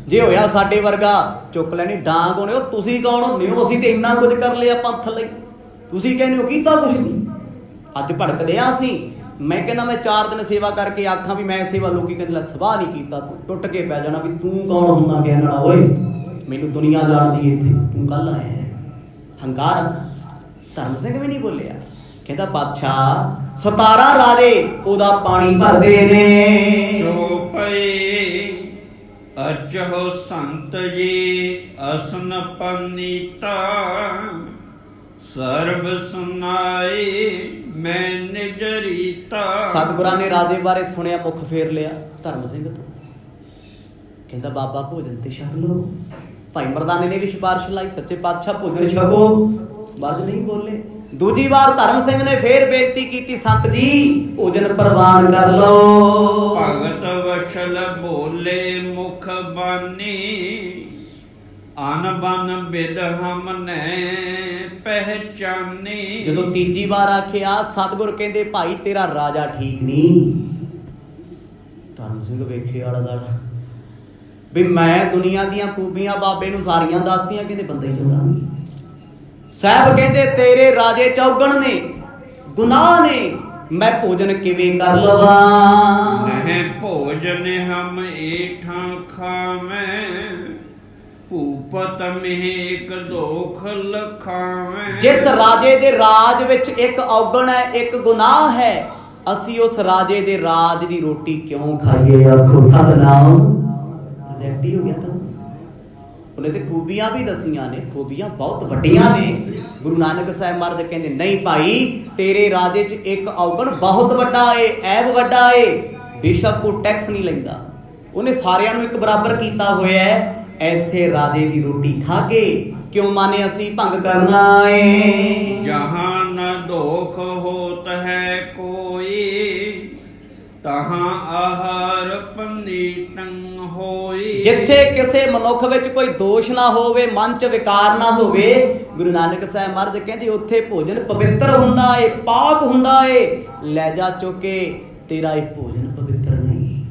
ਜੇ ਹੋਇਆ ਸਾਡੇ ਵਰਗਾ ਚੁੱਕ ਲੈਣੀ ਡਾਂਗ ਹੋਣੇ। ਉਹ ਤੁਸੀਂ ਕੌਣ ਹੁੰਦੇ ਹੋ? ਅਸੀਂ ਤੇ ਇੰਨਾ ਕੁਝ ਕਰ ਲਿਆ ਪੰਥ ਲਈ, ਤੁਸੀਂ ਕਹਿੰਦੇ ਹੋ ਕੀਤਾ ਕੁਝ ਨਹੀਂ। ਅੱਜ ਭੜਕਦੇ ਆ ਅਸੀਂ। ਮੈਂ ਕਹਿੰਦਾ ਮੈਂ 4 ਦਿਨ ਸੇਵਾ ਕਰਕੇ ਆਖਾਂ ਵੀ ਮੈਂ ਸੇਵਾ, ਲੋਕੀ ਕਹਿੰਦੇ ਲੈ ਸਵਾਹ ਨਹੀਂ ਕੀਤਾ, ਤੂੰ ਟੁੱਟ ਕੇ ਪੈ ਜਾਣਾ ਵੀ ਤੂੰ ਕੌਣ ਹੁੰਦਾ ਕਹਿਣ ਵਾਲਾ। ਓਏ ਮੈਨੂੰ ਦੁਨੀਆ ਜਾਣਦੀ ਇੱਥੇ, ਤੂੰ ਕੱਲ ਆਇਆ। ਹੰਕਾਰ ਧਰਮ ਸਿੰਘ ਵੀ ਨਹੀਂ ਬੋਲਿਆ। ਕਹਿੰਦਾ ਬਾਦਸ਼ਾਹ 17 ਰਾਜੇ ਉਹਦਾ ਪਾਣੀ ਭਰਦੇ ਨੇ। ਚੋਪਈ ਅਚਹੁ ਸੰਤ ਜੀ ਅਸਨ ਪਨੀਤਾ। ਸਰਬ ਸੁਨਾਈ ਮੈਂ ਨਿਜ ਰੀਤਾ। ਸਤਿਗੁਰਾਂ ਨੇ ਰਾਜੇ ਬਾਰੇ ਸੁਣਿਆ, ਮੁਖ ਫੇਰ ਲਿਆ ਧਰਮ ਸਿੰਘ ਤੋਂ। ਕਹਿੰਦਾ ਬਾਬਾ ਭੋਜਨ ਤੇ ਛਕ ਲਓ। ਭਾਈ ਮਰਦਾਨੇ ਨੇ ਵੀ ਸਿਫਾਰਿਸ਼ ਲਾਈ, ਸੱਚੇ ਪਾਤਸ਼ਾਹ ਭੋਜਨ ਛਕੋ। ਮਰਦ ਨਹੀਂ ਬੋਲੇ। ਦੂਜੀ ਵਾਰ ਧਰਮ ਸਿੰਘ ਨੇ ਫੇਰ ਬੇਨਤੀ ਕੀਤੀ, ਸੰਤ ਜੀ ਭੋਜਨ ਪ੍ਰਵਾਨ ਕਰ ਲਓ। ਭਗਤ ਵਛਲ ਬੋਲੇ ਮੁਖ ਬਾਨੀ। ਅਨ ਬਨ ਬਿਦ ਹਮਨੇ ਪਹਿਚਾਨੀ। ਜਦੋਂ ਤੀਜੀ ਵਾਰ ਆਖਿਆ, ਸਤਿਗੁਰ ਕਹਿੰਦੇ ਭਾਈ ਤੇਰਾ ਰਾਜਾ ਠੀਕ ਨਹੀਂ। ਧਰਮ ਸਿੰਘ ਵੇਖੇ ਆਲਾ ਦਾਲਾ ਵੀ ਮੈਂ ਦੁਨੀਆ ਦੀਆਂ ਖੂਬੀਆਂ ਬਾਬੇ ਨੂੰ ਸਾਰੀਆਂ ਦੱਸਦੀਆਂ, ਕਹਿੰਦੇ ਬੰਦਾ ਹੀ ਚੰਗਾ ਨਹੀਂ। ਸਾਹਿਬ ਕਹਿੰਦੇ ਤੇਰੇ ਰਾਜੇ ਚੌਗਣ ਨੇ, ਗੁਨਾਹ ਨੇ, ਮੈਂ ਭੋਜਨ ਕਿਵੇਂ ਕਰ ਲਵਾਂ। ਨਹਿ ਭੋਜਨ ਹਮ ਏਠਾਂ ਖਾਵੇਂ। ਭੂਪਤ ਮਹਿਕ ਦੋਖ ਲਖਾਵੇਂ। ਜਿਸ ਰਾਜੇ ਦੇ ਰਾਜ ਵਿੱਚ ਇੱਕ ਔਗਣ ਹੈ, ਇੱਕ ਗੁਨਾਹ ਹੈ, ਅਸੀਂ ਉਸ ਰਾਜੇ ਦੇ ਰਾਜ ਦੀ ਰੋਟੀ ਕਿਉਂ ਖਾਈਏ। ਆਖੋ ਸਤਿਨਾਮ। ਰਿਜੈਕਟ ਹੀ ਹੋ ਗਿਆ ਤਾਂ। ਉਹਨੇ ਤੇ ਖੂਬੀਆਂ ਵੀ ਦਸੀਆਂ ਨੇ, ਖੂਬੀਆਂ ਬਹੁਤ ਵੱਡੀਆਂ ਨੇ। ਗੁਰੂ ਨਾਨਕ ਸਾਹਿਬ ਮਹਾਰਾਜ ਕਹਿੰਦੇ ਨਹੀਂ ਭਾਈ ਤੇਰੇ ਰਾਜੇ 'ਚ ਇੱਕ ਔਗਣ ਬਹੁਤ ਵੱਡਾ ਏ, ਐਬ ਵੱਡਾ ਏ। ਬੇਸ਼ੱਕ ਉਹ ਟੈਕਸ ਨਹੀਂ ਲੈਂਦਾ, ਉਹਨੇ ਸਾਰਿਆਂ ਨੂੰ ਇੱਕ ਬਰਾਬਰ ਕੀਤਾ ਹੋਇਆ ਹੈ। ਐਸੇ ਰਾਜੇ ਦੀ ਰੋਟੀ ਖਾ ਕੇ ਕਿਉਂ ਮਾਨੇ ਅਸੀਂ ਭੰਗ ਕਰਨਾ ਏ। ਜਹਾਂ ਨ ਦੋਖ ਹੋਤ ਹੈ ਕੋਈ। ਤਹਾਂ ਆਹਾਰ ਪਨੀਤੰ ਹੋਈ। ਜਿੱਥੇ ਕਿਸੇ ਮਨੁੱਖ ਵਿੱਚ ਕੋਈ ਦੋਸ਼ ਨਾ ਹੋਵੇ, ਮਨ 'ਚ ਵਿਕਾਰ ਨਾ ਹੋਵੇ, ਗੁਰੂ ਨਾਨਕ ਸਾਹਿਬ ਮਹਾਰਾਜ ਕਹਿੰਦੇ ਉੱਥੇ ਭੋਜਨ ਪਵਿੱਤਰ ਹੁੰਦਾ ਏ, ਪਾਕ ਹੁੰਦਾ ਏ। ਲੈ ਜਾ ਚੁੱਕੇ ਤੇਰਾ ਇਹ ਭੋਜਨ ਪਵਿੱਤਰ ਨਹੀਂ।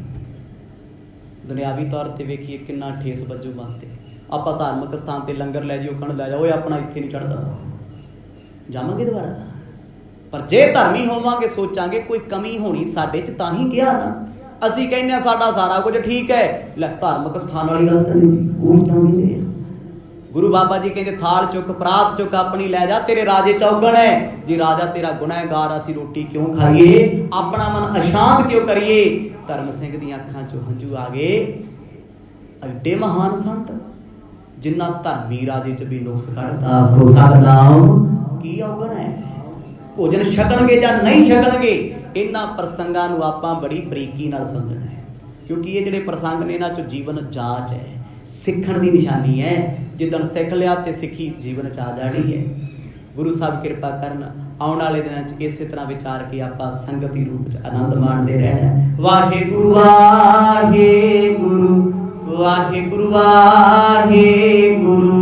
ਦੁਨਿਆਵੀ ਤੌਰ ਤੇ ਵੇਖੀਏ ਕਿੰਨਾ ਠੇਸ ਵੱਜੂ ਬੰਦੇ। ਆਪਾਂ ਧਾਰਮਿਕ ਸਥਾਨ ਤੇ ਲੰਗਰ ਲੈ ਜਿਓ, ਕਣ ਲੈ ਜਾਓ, ਓਏ ਆਪਣਾ ਇੱਥੇ ਨਹੀਂ ਚੜਦਾ, ਜਾਵਾਂਗੇ ਦੁਬਾਰਾ। ਪਰ ਜੇ ਧਰਮੀ ਹੋਵਾਂਗੇ, ਸੋਚਾਂਗੇ ਕੋਈ ਕਮੀ ਹੋਣੀ ਸਾਡੇ 'ਚ ਤਾਂ ਹੀ ਕਿਹਾ ਨਾ। ਅਸੀਂ ਕਹਿੰਦੇ ਆ ਸਾਡਾ ਸਾਰਾ ਕੁਝ ਠੀਕ ਹੈ। ਲੈ ਧਾਰਮਿਕ ਸਥਾਨ ਵਾਲੀ ਗੱਲ ਤਾਂ ਨਹੀਂ, ਉਹ ਤਾਂ ਕਹਿੰਦੇ ਆ। ਗੁਰੂ ਬਾਬਾ ਜੀ ਕਹਿੰਦੇ ਥਾਲ ਚੁੱਕ, ਪਰਾਤ ਚੁੱਕ, ਆਪਣੀ ਲੈ ਜਾ, ਤੇਰੇ ਰਾਜੇ ਚੌਗਣ ਹੈ। ਜੇ ਰਾਜਾ ਤੇਰਾ ਗੁਨਾਹਗਾਰ, ਅਸੀਂ ਰੋਟੀ ਕਿਉਂ ਖਾਈਏ, ਆਪਣਾ ਮਨ ਅਸ਼ਾਂਤ ਕਿਉਂ ਕਰੀਏ। ਧਰਮ ਸਿੰਘ ਦੀਆਂ ਅੱਖਾਂ 'ਚੋਂ ਹੰਝੂ ਆ ਗਏ। ਐਡੇ ਮਹਾਨ ਸੰਤ ਜਿਨ੍ਹਾਂ ਧਰਮੀ ਰਾਜੇ 'ਚ ਵੀ ਨੁਕਸ ਕੱਢਦਾ। ਆਖੋ ਸਤਿਨਾਮ। ਕੀ ਔਗਣ ਹੈ। ਭੋਜਨ ਛਕਣਗੇ ਜਾਂ ਨਹੀਂ ਛਕਣਗੇ, ਇਹਨਾਂ ਪ੍ਰਸੰਗਾਂ ਨੂੰ ਆਪਾਂ ਬੜੀ ਬਰੀਕੀ ਨਾਲ ਸਮਝਣਾ ਹੈ। ਕਿਉਂਕਿ ਇਹ ਜਿਹੜੇ ਪ੍ਰਸੰਗ ਨੇ, ਇਹਨਾਂ 'ਚੋਂ ਜੀਵਨ ਜਾਚ ਹੈ, ਸਿੱਖਣ ਦੀ ਨਿਸ਼ਾਨੀ ਹੈ। ਜਿੱਦਣ ਸਿੱਖ ਲਿਆ ਤੇ ਸਿੱਖੀ ਜੀਵਨ 'ਚ ਆ ਜਾਣੀ ਹੈ। ਗੁਰੂ ਸਾਹਿਬ ਕਿਰਪਾ ਕਰਨ, ਆਉਣ ਵਾਲੇ ਦਿਨਾਂ 'ਚ ਇਸੇ ਤਰ੍ਹਾਂ ਵਿਚਾਰ ਕੇ ਆਪਾਂ ਸੰਗਤੀ ਰੂਪ 'ਚ ਆਨੰਦ ਮਾਣਦੇ ਰਹਿਣਾ। ਵਾਹਿਗੁਰੂ ਵਾਹਿਗੁਰੂ ਵਾਹਿਗੁਰੂ ਵਾਹਿਗੁਰੂ।